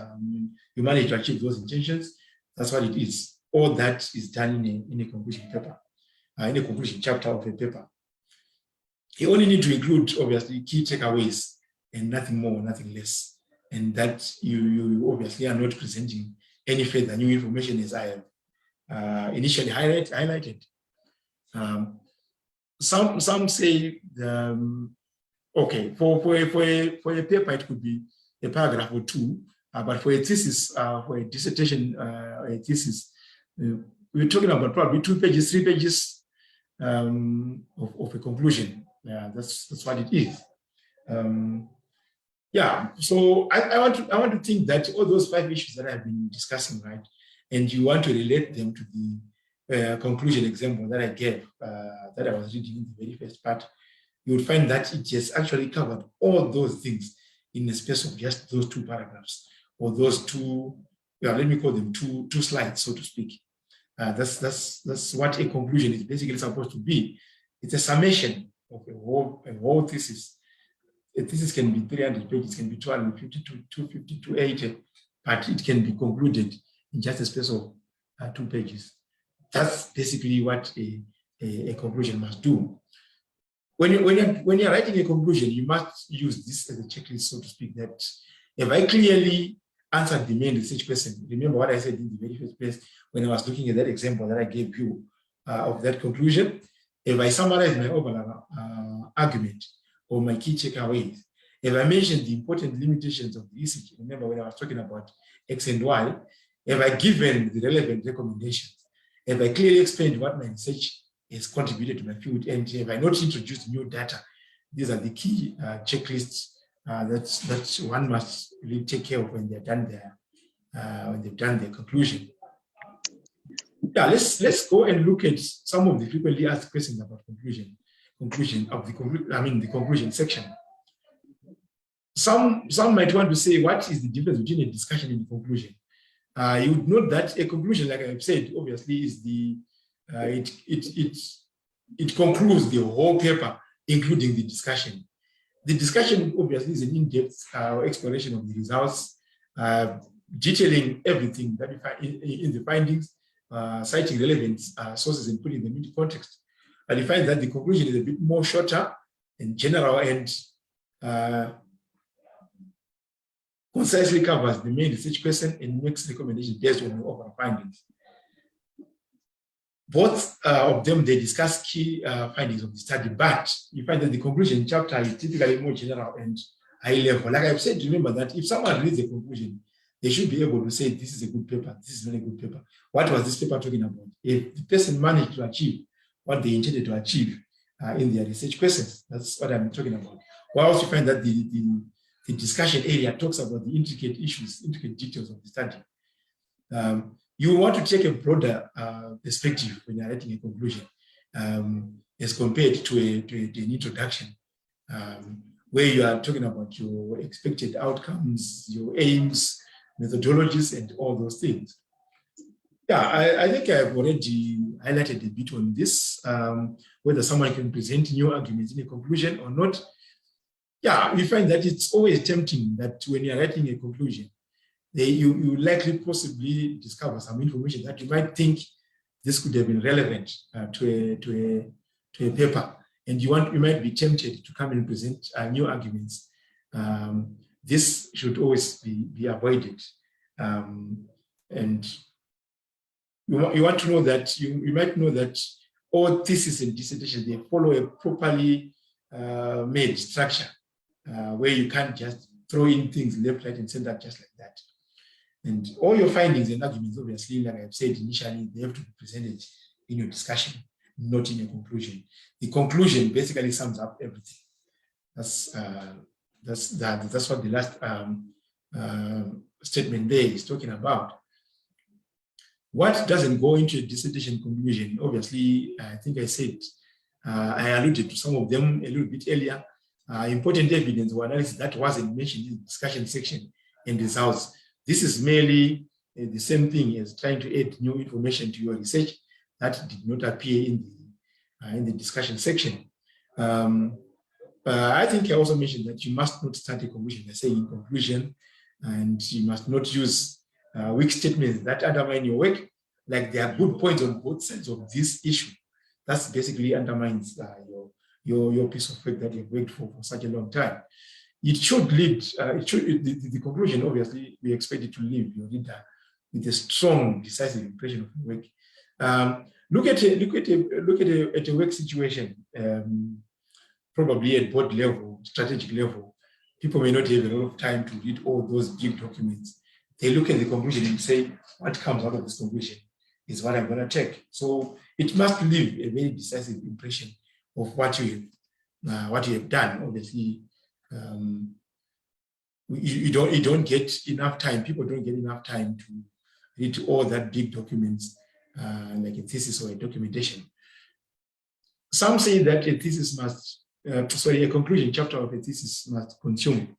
you manage to achieve those intentions. That's what it is. All that is done in a conclusion paper, in a conclusion chapter of a paper. You only need to include, obviously, key takeaways and nothing more, nothing less. And that you obviously are not presenting any further new information as I have initially highlighted. Some say, okay, for a paper, it could be a paragraph or 2, but for a thesis, for a dissertation, a thesis, we're talking about probably 2 pages, 3 pages of a conclusion. Yeah, that's what it is. Yeah, so I want to think that all those 5 issues that I've been discussing, right, and you want to relate them to the conclusion example that I gave, that I was reading in the very first part, you will find that it has actually covered all those things in the space of just those 2 paragraphs, or those 2, yeah, let me call them two slides, so to speak. That's what a conclusion is basically supposed to be. It's a summation of a whole thesis. A thesis can be 300 pages, can be 250 to 250 to 280, but it can be concluded in just a space of 2 pages. That's basically what a conclusion must do. When you're writing a conclusion, you must use this as a checklist, so to speak, that if I clearly answered the main research question, remember what I said in the very first place when I was looking at that example that I gave you of that conclusion. If I summarize my overall argument or my key takeaways, if I mentioned the important limitations of the research, remember when I was talking about X and Y, if I given the relevant recommendations, if I clearly explained what my research has contributed to my field, and if I not introduced new data, these are the key checklists that one must really take care of when they're done when they've done their conclusion. Yeah, let's go and look at some of the frequently asked questions about conclusion of the conclusion section. Some might want to say, what is the difference between a discussion and a conclusion? You would note that a conclusion, like I've said, obviously is the it concludes the whole paper, including the discussion. The discussion obviously is an in-depth exploration of the results, detailing everything that we find in the findings, citing relevant sources and putting them into context. I find that the conclusion is a bit more shorter and general, and concisely covers the main research question and makes recommendations based on the overall findings. Both of them, they discuss key findings of the study, but you find that the conclusion chapter is typically more general and high level. Like I've said, remember that if someone reads the conclusion, they should be able to say, this is a good paper, this is not a good paper. What was this paper talking about? If the person managed to achieve what they intended to achieve in their research questions, that's what I'm talking about. While you find that the discussion area talks about the intricate issues, intricate details of the study. You want to take a broader perspective when you're writing a conclusion as compared to an introduction, where you are talking about your expected outcomes, your aims, methodologies, and all those things. Yeah, I think I've already highlighted a bit on this, whether someone can present new arguments in a conclusion or not. Yeah, we find that it's always tempting that when you're writing a conclusion, you likely possibly discover some information that you might think this could have been relevant to a paper, and you might be tempted to come and present new arguments. This should always be avoided. And you want to know that you might know that all thesis and dissertation, they follow a properly made structure where you can't just throw in things left, right, and center just like that. And all your findings and arguments, obviously, like I've said initially, they have to be presented in your discussion, not in your conclusion. The conclusion basically sums up everything. That's what the last statement there is talking about. What doesn't go into a dissertation conclusion? Obviously, I think I said, I alluded to some of them a little bit earlier. Important evidence or analysis that wasn't mentioned in the discussion section and results. This is merely the same thing as trying to add new information to your research that did not appear in the discussion section. I think I also mentioned that you must not start a conclusion by saying in conclusion, and you must not use weak statements that undermine your work. Like there are good points on both sides of this issue. That's basically undermines your piece of work that you've worked for such a long time. It should lead, the conclusion, obviously, we expect it to leave your reader with a strong, decisive impression of your work. Look at a work situation, probably at board level, strategic level. People may not have a lot of time to read all those big documents. They look at the conclusion and say, what comes out of this conclusion is what I'm going to take. So it must leave a very decisive impression of what you have done. Obviously, you don't get enough time. People don't get enough time to read all that big documents, like a thesis or a documentation. Some say that a thesis must, a conclusion chapter of a thesis must consume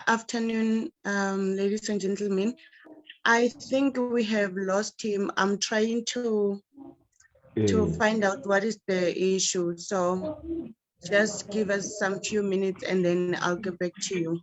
Afternoon, ladies and gentlemen. I think we have lost him. I'm trying to find out what is the issue. So just give us some few minutes and then I'll get back to you.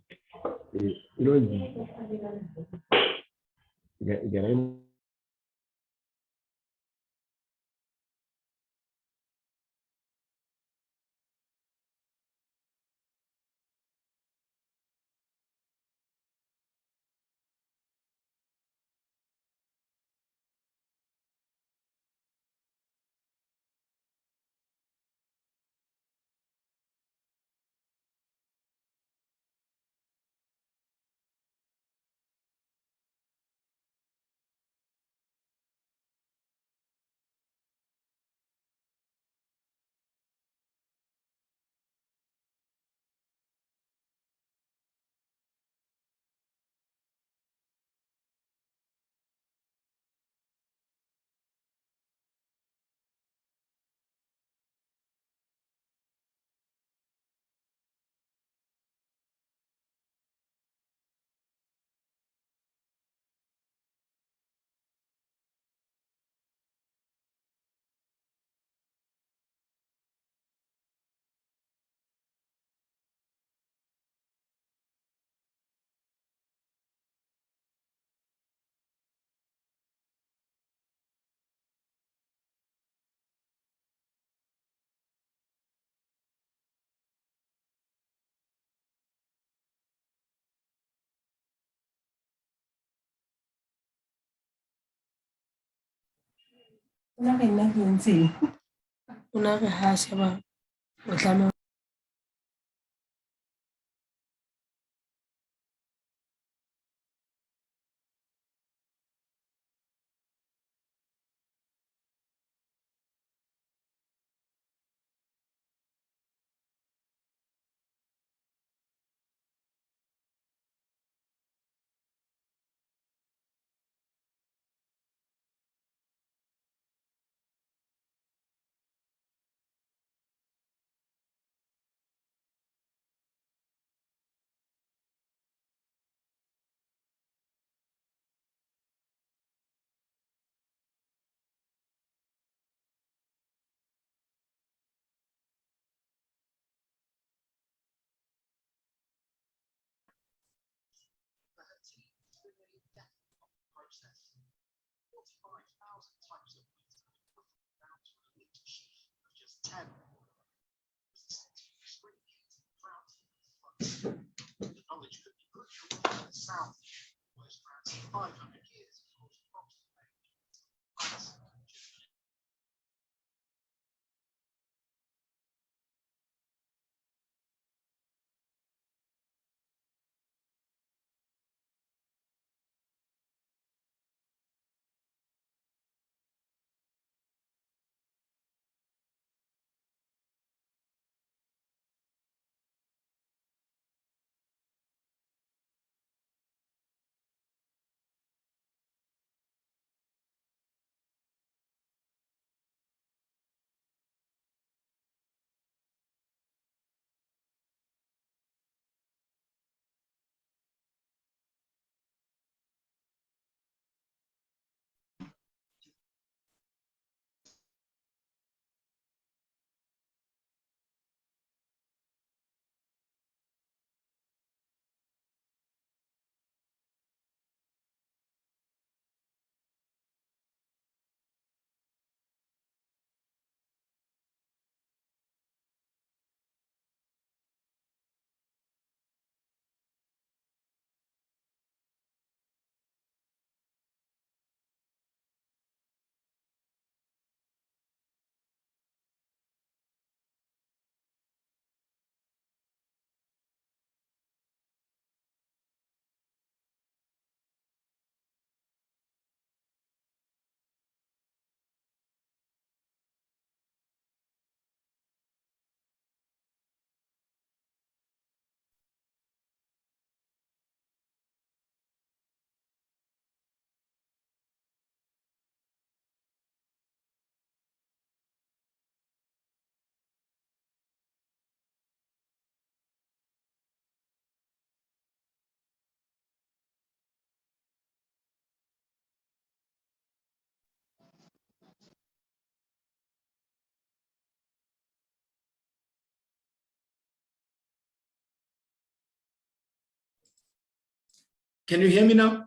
Can you hear me now?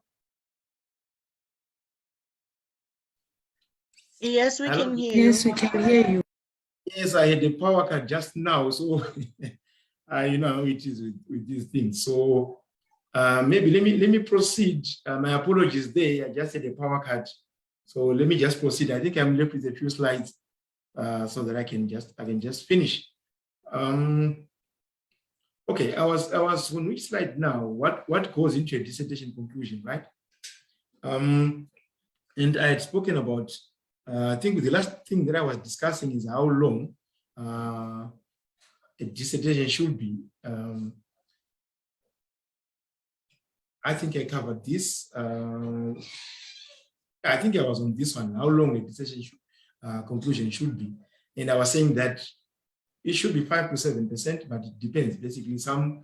Yes, we Hello? can hear you. Yes, we can hear you. Yes, I had a power cut just now, so you know how it is with these things. So maybe let me proceed. My apologies there. I just had a power cut, so let me just proceed. I think I'm left with a few slides so that I can just finish. Okay, I was on which slide now? What goes into a dissertation conclusion, right? And I had spoken about. I think the last thing that I was discussing is how long a dissertation should be. I think I covered this. I think I was on this one, how long a dissertation conclusion should be. And I was saying that it should be 5 to 7%, but it depends. Basically, some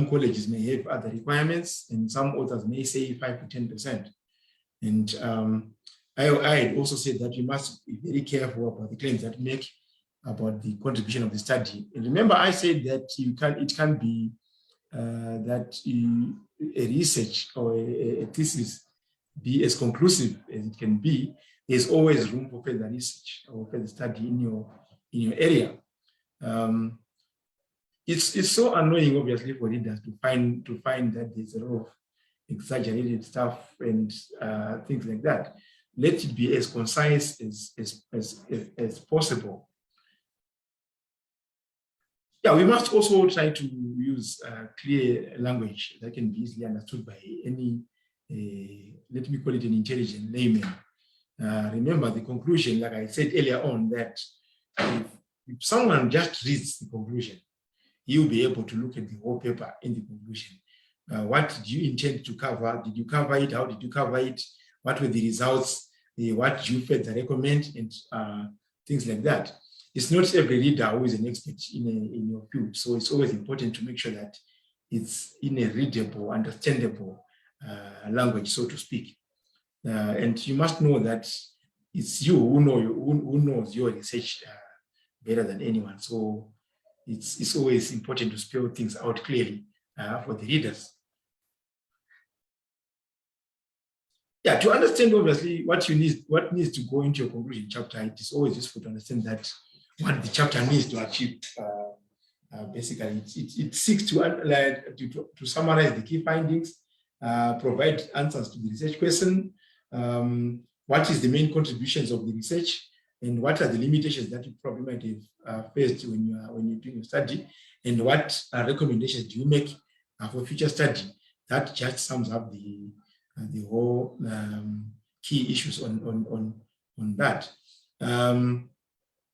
colleges may have other requirements, and some authors may say 5 to 10%. And I had also said that you must be very careful about the claims that make about the contribution of the study. And remember, I said that it can be that a research or a thesis be as conclusive as it can be. There's always room for further research or further study in your area. It's so annoying, obviously, for readers to find that there's a lot of exaggerated stuff and things like that. let it be as concise as possible. Yeah, we must also try to use clear language that can be easily understood by any, let me call it an intelligent layman. Remember the conclusion, like I said earlier on, that if someone just reads the conclusion, you'll be able to look at the whole paper in the conclusion. What did you intend to cover? Did you cover it? How did you cover it? What were the results? What did you further recommend? And things like that. It's not every reader who is an expert in your field. So it's always important to make sure that it's in a readable, understandable language, so to speak. And you must know that it's you who knows your research better than anyone. So it's always important to spell things out clearly for the readers. Yeah, to understand obviously what needs to go into your conclusion chapter, it is always useful to understand that what the chapter needs to achieve. Basically, it seeks to summarize the key findings, provide answers to the research question, what is the main contributions of the research, and what are the limitations that you probably might have faced when you're doing your study, and what recommendations do you make for future study. That just sums up the whole key issues on that.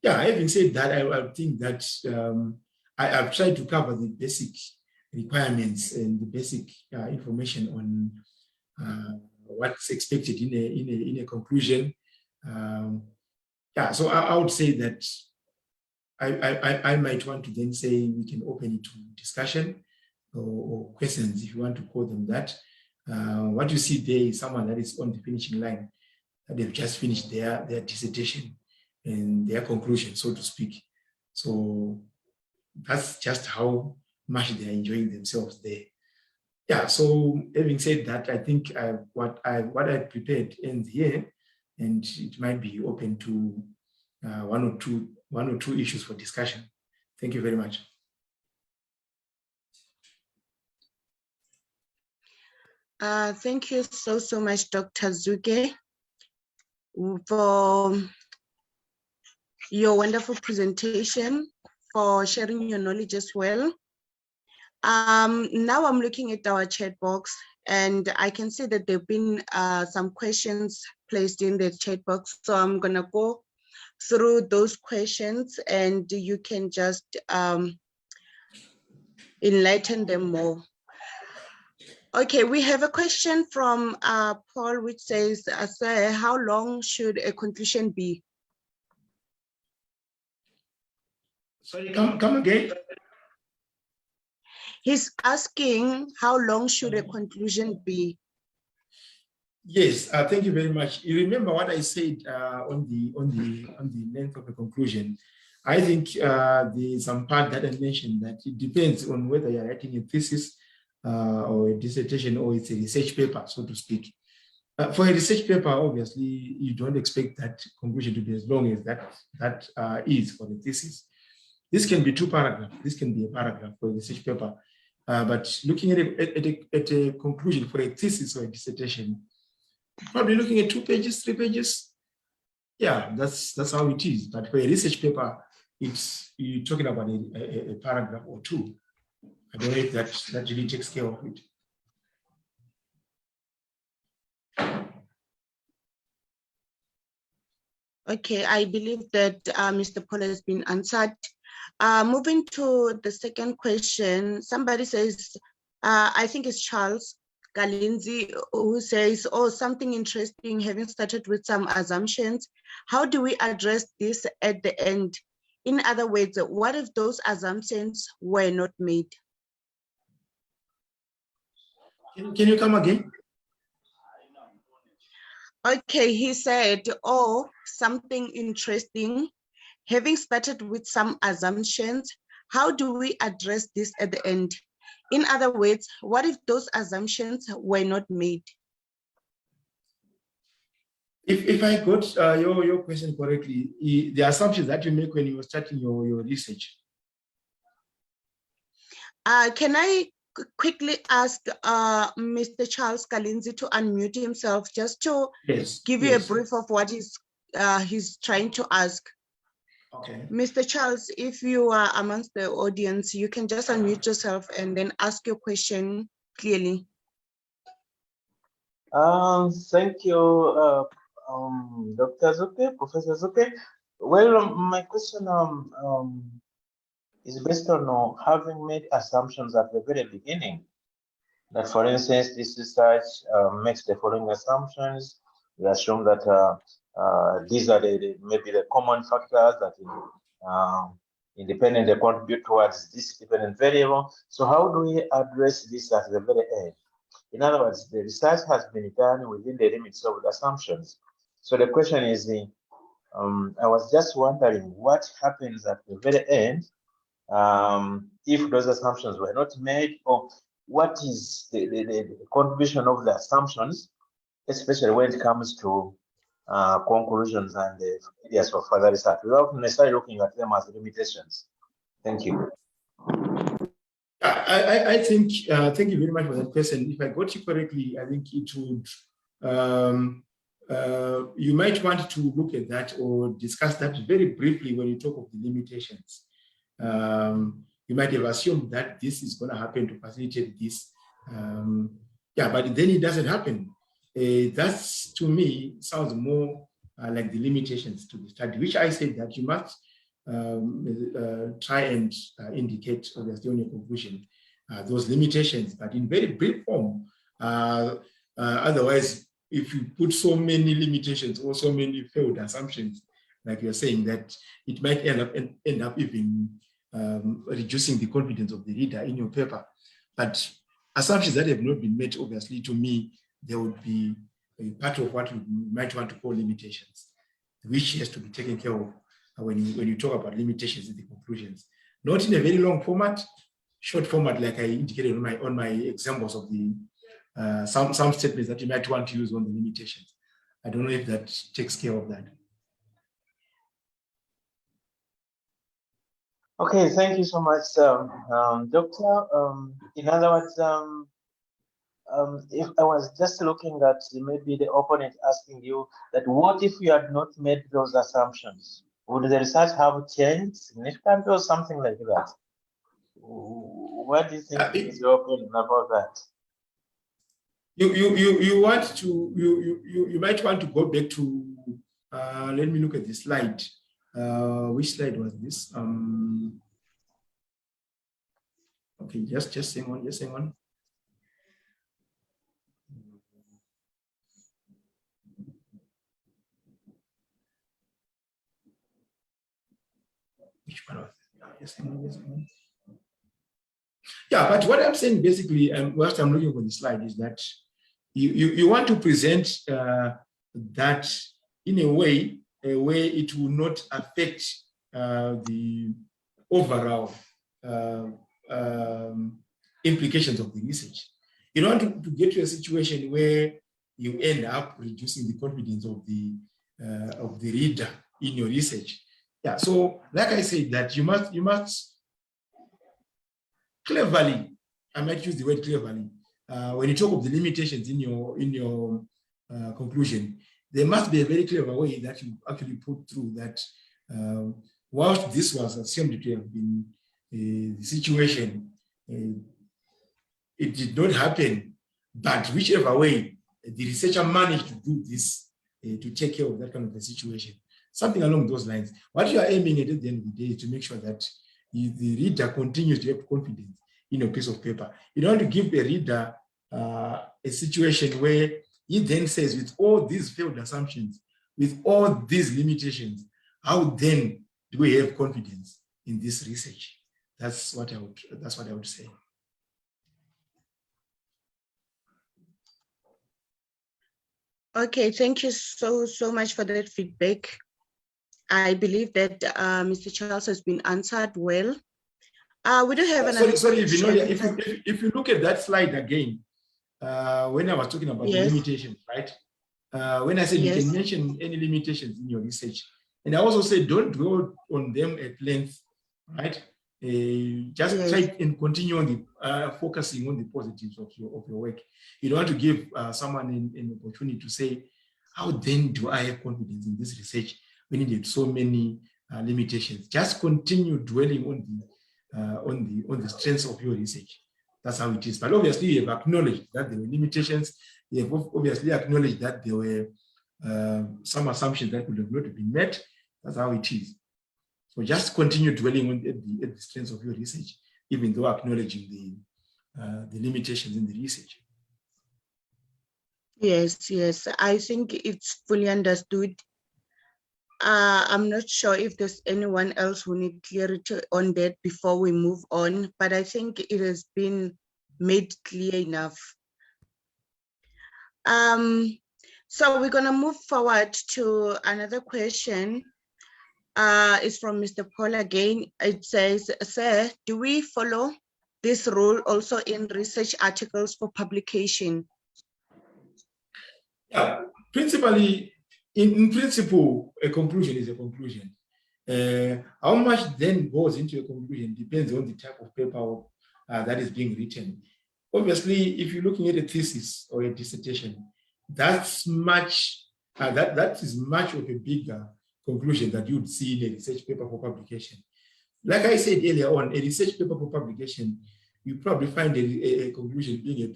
Yeah, having said that, I think that I've tried to cover the basic requirements and the basic information on what's expected in a conclusion. Yeah, so I would say that I might want to then say we can open it to discussion or questions, if you want to call them that. What you see there is someone that is on the finishing line, that they've just finished their dissertation and their conclusion, so to speak. So that's just how much they're enjoying themselves there. Yeah, so having said that, I think what I prepared ends here, and it might be open to one or two issues for discussion. Thank you very much. Thank you so much, Dr. Dzuke, for your wonderful presentation, for sharing your knowledge as well. Now I'm looking at our chat box, and I can see that there have been some questions placed in the chat box. So I'm gonna go through those questions, and you can just enlighten them more. Okay, we have a question from Paul, which says, sir, how long should a conclusion be? Sorry, come again. He's asking, how long should a conclusion be? Yes, thank you very much. You remember what I said on the length of a conclusion. I think there's some part that I mentioned that it depends on whether you're writing a thesis or a dissertation, or it's a research paper, so to speak. For a research paper, obviously, you don't expect that conclusion to be as long as that is for the thesis. This can be 2 paragraphs. This can be a paragraph for a research paper. But looking at a conclusion for a thesis or a dissertation, probably looking at 2 pages, 3 pages. Yeah, that's how it is. But for a research paper, you're talking about a paragraph or 2. I don't know if that really takes care of it. Okay, I believe that Mr. Paul has been answered. Moving to the second question, somebody says, I think it's Charles Galinzi, who says, oh, something interesting, having started with some assumptions. How do we address this at the end? In other words, what if those assumptions were not made? Can you come again? Okay, he said, oh, something interesting, having started with some assumptions, how do we address this at the end? In other words, what if those assumptions were not made? If I got your question correctly, the assumptions that you make when you were starting your research. Can I quickly ask Mr. Charles Kalinzi to unmute himself just to give you a brief of what he's trying to ask. Okay. Mr. Charles, if you are amongst the audience, you can just unmute yourself and then ask your question clearly. Thank you, Dr. Dzuke, Professor Dzuke. Well, my question is based on having made assumptions at the very beginning. That, for instance, this research makes the following assumptions. We assume that these are maybe the common factors that independently contribute towards this dependent variable. So how do we address this at the very end? In other words, the research has been done within the limits of the assumptions. So the question is, I was just wondering what happens at the very end if those assumptions were not made, or what is the contribution of the assumptions, especially when it comes to conclusions and the areas of further research, without necessarily looking at them as limitations. Thank you. I think, thank you very much for that question. If I got you correctly, I think it would, you might want to look at that or discuss that very briefly when you talk of the limitations. You might have assumed that this is going to happen to facilitate this. Yeah, but then it doesn't happen. That's, to me, sounds more like the limitations to the study, which I said that you must try and indicate, obviously, on your conclusion, those limitations, but in very brief form. Otherwise, if you put so many limitations or so many failed assumptions, like you're saying, that it might end up even reducing the confidence of the reader in your paper. But assumptions that have not been met, obviously, to me, there would be a part of what you might want to call limitations, which has to be taken care of when you talk about limitations in the conclusions. Not in a very long format, short format, like I indicated on my examples of the some statements that you might want to use on the limitations. I don't know if that takes care of that. Okay, thank you so much, Doctor. In other words, if I was just looking at maybe the opponent asking you that what if you had not made those assumptions? Would the research have changed significantly or something like that? What do you think is your opinion about that? You want to you might want to go back to let me look at the slide. Which slide was this? Okay, just hang on, just hang on. Which one was it? Just hang on, just hang on. Yeah, but what I'm saying basically, and whilst I'm looking for the slide, is that you want to present that in a way it will not affect the overall implications of the research. You don't want to get to a situation where you end up reducing the confidence of the reader in your research. Yeah, so like I said, that you must cleverly, I might use the word cleverly, when you talk of the limitations in your conclusion, there must be a very clever way that you actually put through that whilst this was assumed to have been the situation, it did not happen, but whichever way, the researcher managed to do this to take care of that kind of a situation. Something along those lines. What you are aiming at the end of the day is to make sure that the reader continues to have confidence in a piece of paper. You don't want to give a reader a situation where he then says, with all these failed assumptions, with all these limitations, how then do we have confidence in this research? That's what I would say. Okay, thank you so much for that feedback. I believe that Mr. Charles has been answered well. We do have another sorry, if you look at that slide again, when I was talking about the limitations, right? When I said you can mention any limitations in your research, and I also said don't dwell on them at length, right? Just Yes. try and continue on the focusing on the positives of your work. You don't want to give someone an opportunity to say, how then do I have confidence in this research when it had so many limitations? Just continue dwelling on the strengths of your research. That's how it is. But obviously, you have acknowledged that there were limitations. You have obviously acknowledged that there were some assumptions that would have not been met. That's how it is. So just continue dwelling on the strengths of your research, even though acknowledging the limitations in the research. Yes, yes. I think it's fully understood. I'm not sure if there's anyone else who needs clarity on that before we move on, but I think it has been made clear enough. So we're gonna move forward to another question. It's from Mr. Paul again. It says, sir, do we follow this rule also in research articles for publication? Yeah, principally, in principle, a conclusion is a conclusion. How much then goes into a conclusion depends on the type of paper that is being written. Obviously, if you're looking at a thesis or a dissertation, that's much that is much of a bigger conclusion that you'd see in a research paper for publication. Like I said earlier on, a research paper for publication, you probably find a conclusion being a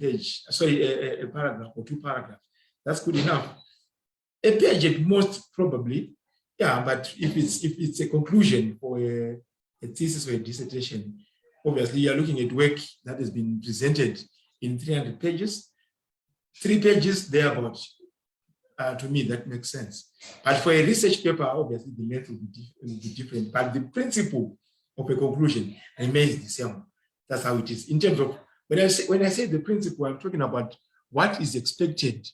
paragraph or 2 paragraphs. That's good enough. A page at most, probably, yeah. But if it's a conclusion for a thesis or a dissertation, obviously you're looking at work that has been presented in 300 pages. 3 pages thereabout. To me, that makes sense. But for a research paper, obviously the method will be different. But the principle of a conclusion remains the same. That's how it is. In terms of when I say the principle, I'm talking about what is expected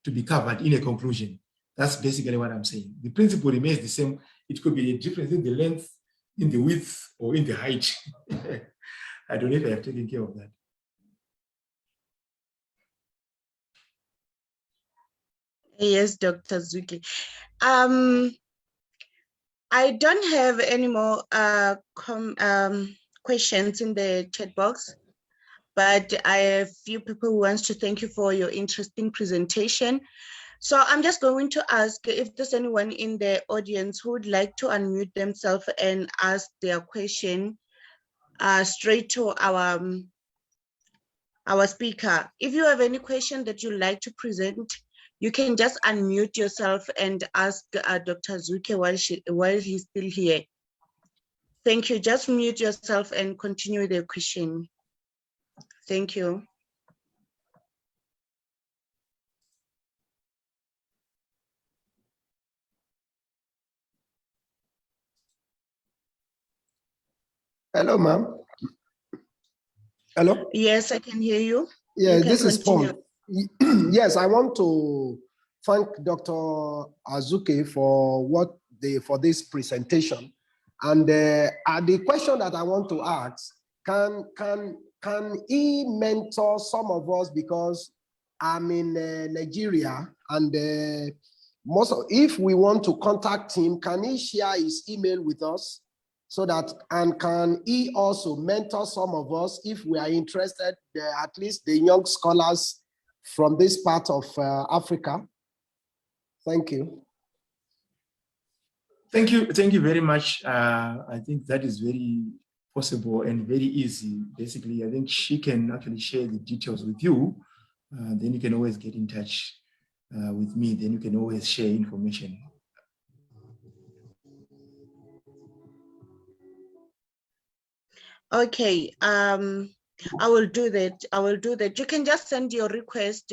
to be covered in a conclusion. That's basically what I'm saying. The principle remains the same. It could be a difference in the length, in the width, or in the height. I don't know if I have taken care of that. Yes, Dr. Dzuke. I don't have any more questions in the chat box, but I have a few people who wants to thank you for your interesting presentation. So I'm just going to ask if there's anyone in the audience who would like to unmute themselves and ask their question straight to our speaker. If you have any question that you'd like to present, you can just unmute yourself and ask Dr. Dzuke while he's still here. Thank you. Just mute yourself and continue the question. Thank you. Hello, ma'am. Hello? Yes, I can hear you. Yeah, You can this is continue. Paul. Yes, I want to thank Dr. Dzuke for this presentation. And the question that I want to ask, can he mentor some of us, because I'm in Nigeria, and if we want to contact him, can he share his email with us? So that, and can he also mentor some of us if we are interested, at least the young scholars from this part of Africa? Thank you. Thank you very much. I think that is very possible and very easy. Basically, I think she can actually share the details with you. Then you can always get in touch with me. Then you can always share information. Okay, I will do that. I will do that. You can just send your request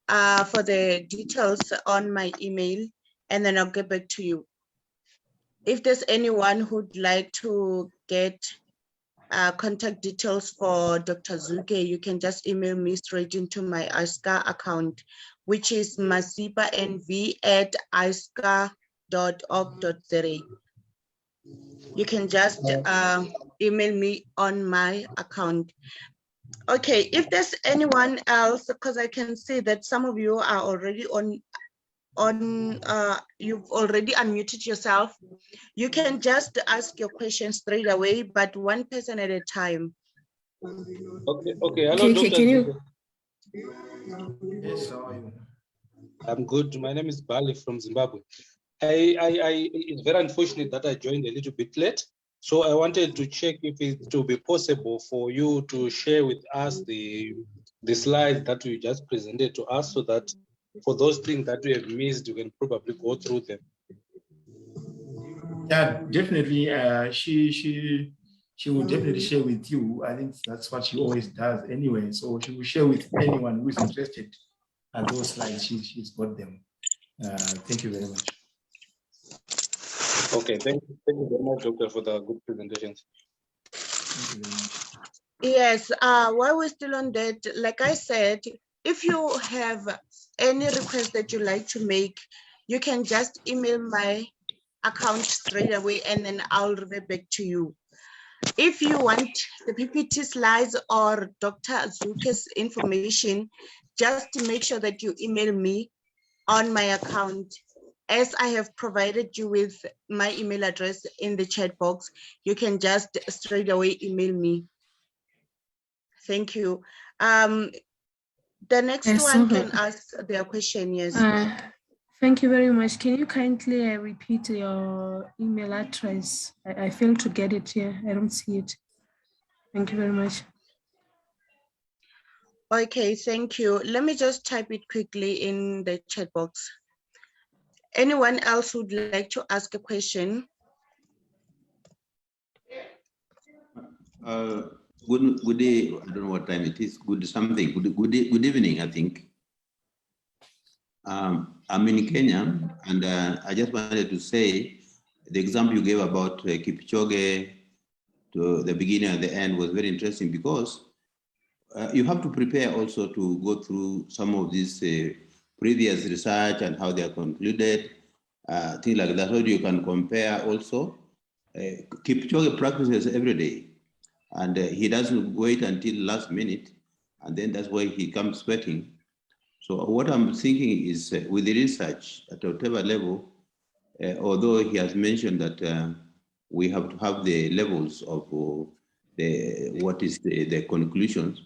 for the details on my email, and then I'll get back to you. If there's anyone who'd like to get contact details for Dr. Dzuke, you can just email me straight into my ISCA account, which is masipa.nv@isca.org.za. You can just email me on my account. Okay, if there's anyone else, because I can see that some of you are already on you've already unmuted yourself. You can just ask your question straight away, but one person at a time. Okay, okay. Hello, Okay, Dr. can you? Yes, how are you? I'm good. My name is Bali from Zimbabwe. It's very unfortunate that I joined a little bit late. So I wanted to check if it will be possible for you to share with us the slides that you just presented to us, so that for those things that we have missed, you can probably go through them. Yeah, definitely. She will definitely share with you. I think that's what she always does anyway. So she will share with anyone who is interested at those slides. She's got them. Thank you very much. Okay, thank you very much, Doctor, for the good presentations. Thank you very much. Yes, while we're still on that, like I said, if you have any request that you like to make, you can just email my account straight away and then I'll revert back to you. If you want the PPT slides or Dr. Dzuke's information, just make sure that you email me on my account. As I have provided you with my email address in the chat box, you can just straight away email me. Thank you. The next one can ask their question, yes. Thank you very much. Can you kindly repeat your email address? I failed to get it here. I don't see it. Thank you very much. Okay, thank you. Let me just type it quickly in the chat box. Anyone else would like to ask a question? Good day. I don't know what time it is. Good something. Good evening, I think. I'm in Kenya, and I just wanted to say the example you gave about Kipchoge to the beginning and the end was very interesting, because you have to prepare also to go through some of this previous research and how they are concluded, things like that, so you can compare also. Kipchoge practices every day, and he doesn't wait until last minute, and then that's why he comes sweating. So what I'm thinking is with the research at whatever level, although he has mentioned that we have to have the levels of the conclusions,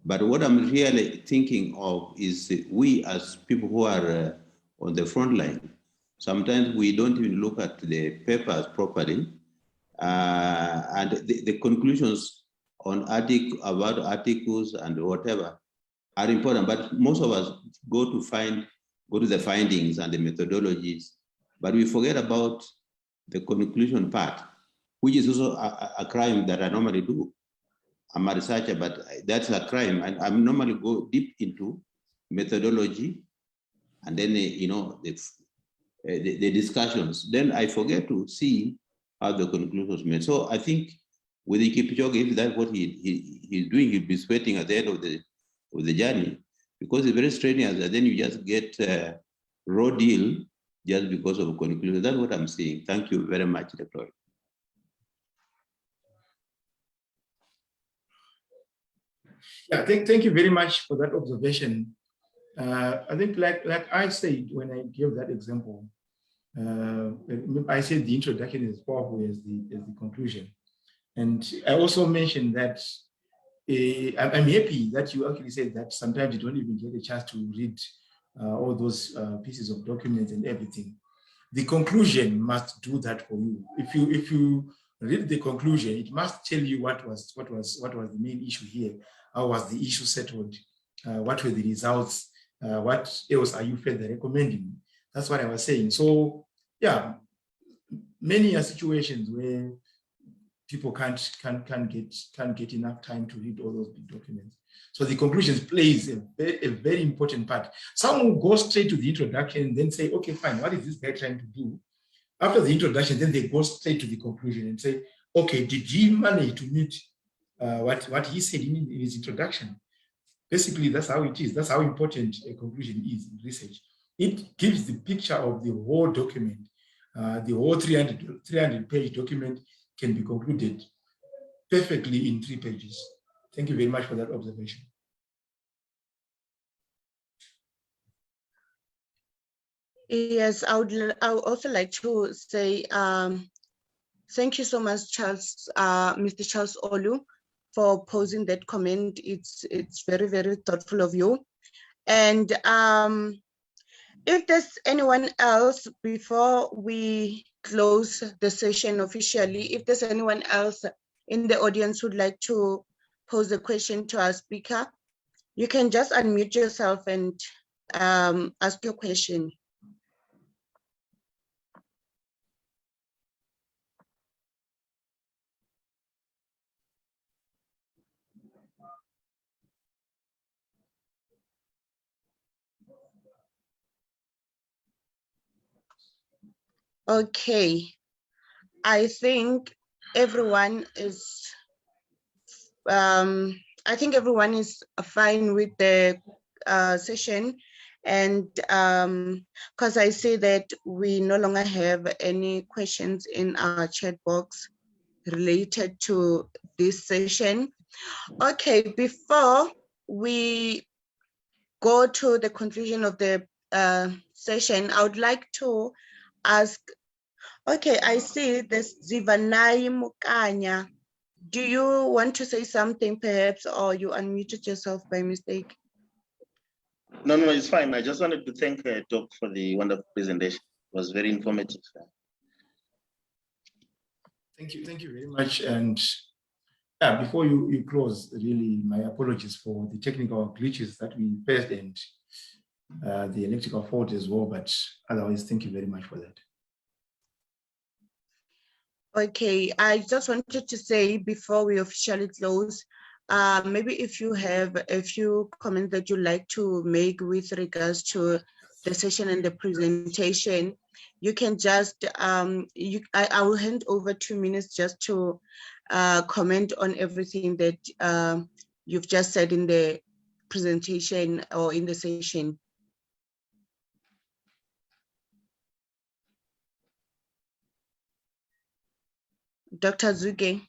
but what I'm really thinking of is we as people who are on the front line, sometimes we don't even look at the papers properly, and the conclusions on about articles and whatever are important, but most of us go to the findings and the methodologies, but we forget about the conclusion part, which is also a crime that I normally do. I'm a researcher, but that's a crime, and I normally go deep into methodology, and then the discussions. Then I forget to see how the conclusions made. So I think with the Kipchoge, if that's what he's doing, he'll be sweating at the end of the journey, because it's very strenuous, and then you just get a raw deal just because of a conclusion. That's what I'm seeing. Thank you very much, Dr. Yeah, thank you very much for that observation. I think like I said when I gave that example, I said the introduction is powerful as the conclusion. And I also mentioned that I'm happy that you actually said that sometimes you don't even get a chance to read all those pieces of documents and everything. The conclusion must do that for you. If you read the conclusion, it must tell you what was the main issue here. How was the issue settled? What were the results? What else are you further recommending? That's what I was saying. So yeah, many are situations where people can't get enough time to read all those big documents. So the conclusions plays a very important part. Some will go straight to the introduction and then say, okay, fine, what is this guy trying to do? After the introduction, then they go straight to the conclusion and say, okay, did he manage to meet what he said in his introduction? Basically, that's how it is. That's how important a conclusion is in research. It gives the picture of the whole document. The whole 300-page document can be concluded perfectly in 3 pages. Thank you very much for that observation. Yes, I would also like to say thank you so much, Charles, Mr. Charles Olu, for posing that comment. It's very, very thoughtful of you. And if there's anyone else, before we close the session officially, if there's anyone else in the audience who'd like to pose a question to our speaker, you can just unmute yourself and ask your question. Okay, I think everyone is fine with the session, and because I see that we no longer have any questions in our chat box related to this session. Okay, before we go to the conclusion of the session, I would like to ask, okay, I see this Zivanai Mukanya. Do you want to say something perhaps, or you unmuted yourself by mistake? No, it's fine. I just wanted to thank Doc for the wonderful presentation. It was very informative. Thank you very much. And yeah, before you close, really, my apologies for the technical glitches that we faced and the electrical fault as well. But otherwise, thank you very much for that. Okay, I just wanted to say before we officially close, maybe if you have a few comments that you'd like to make with regards to the session and the presentation, you can just, I will hand over 2 minutes just to comment on everything that you've just said in the presentation or in the session. Dr. Dzuke.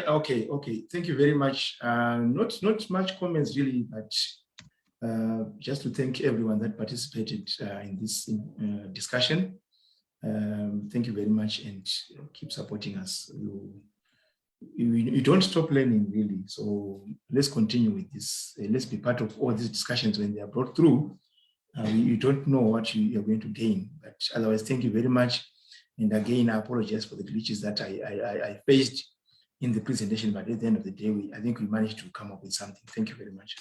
Okay. Thank you very much. Not much comments really, but just to thank everyone that participated in this discussion. Thank you very much, and keep supporting us. You don't stop learning really, so let's continue with this. Let's be part of all these discussions when they are brought through. You don't know what you are going to gain, but otherwise, thank you very much. And again, I apologize for the glitches that I faced in the presentation, but at the end of the day, I think we managed to come up with something. Thank you very much.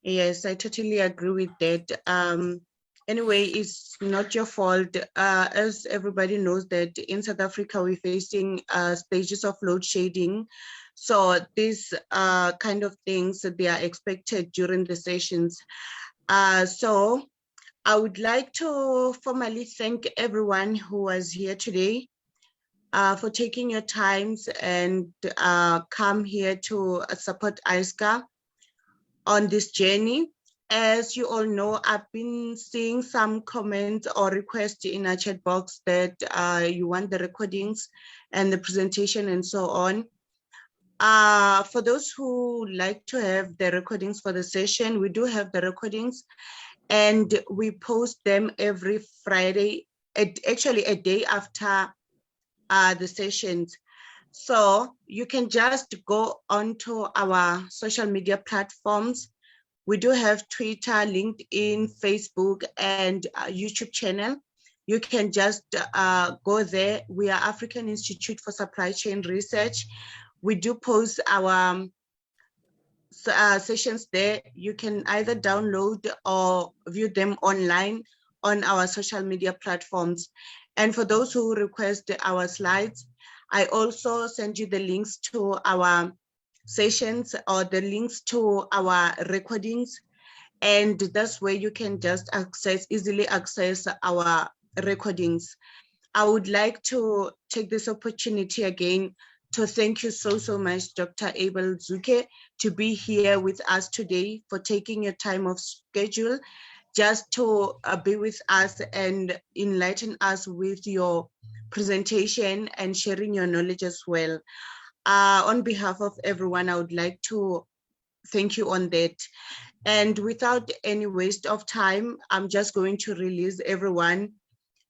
Yes, I totally agree with that. Anyway, it's not your fault. As everybody knows that in South Africa, we're facing stages of load shedding. So these kind of things, they are expected during the sessions. So I would like to formally thank everyone who was here today for taking your times and come here to support ISCA on this journey. As you all know, I've been seeing some comments or requests in our chat box that you want the recordings and the presentation and so on. For those who like to have the recordings for the session, we do have the recordings, and we post them every Friday, actually a day after the sessions. So you can just go onto our social media platforms. We do have Twitter, LinkedIn, Facebook, and YouTube channel. You can just go there. We are African Institute for Supply Chain Research. We do post our sessions there. You can either download or view them online on our social media platforms. And for those who request our slides, I also send you the links to our sessions or the links to our recordings. And that's where you can just easily access our recordings. I would like to take this opportunity again to thank you so much, Dr. Abel Dzuke, to be here with us today, for taking your time off schedule just to be with us and enlighten us with your presentation and sharing your knowledge as well. On behalf of everyone, I would like to thank you on that. And without any waste of time, I'm just going to release everyone.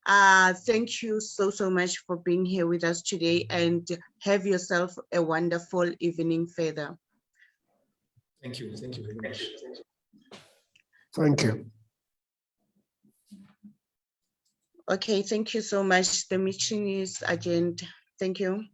Thank you so much for being here with us today, and have yourself a wonderful evening further. Thank you very much. Thank you. Okay, thank you so much. The meeting is adjourned. Thank you.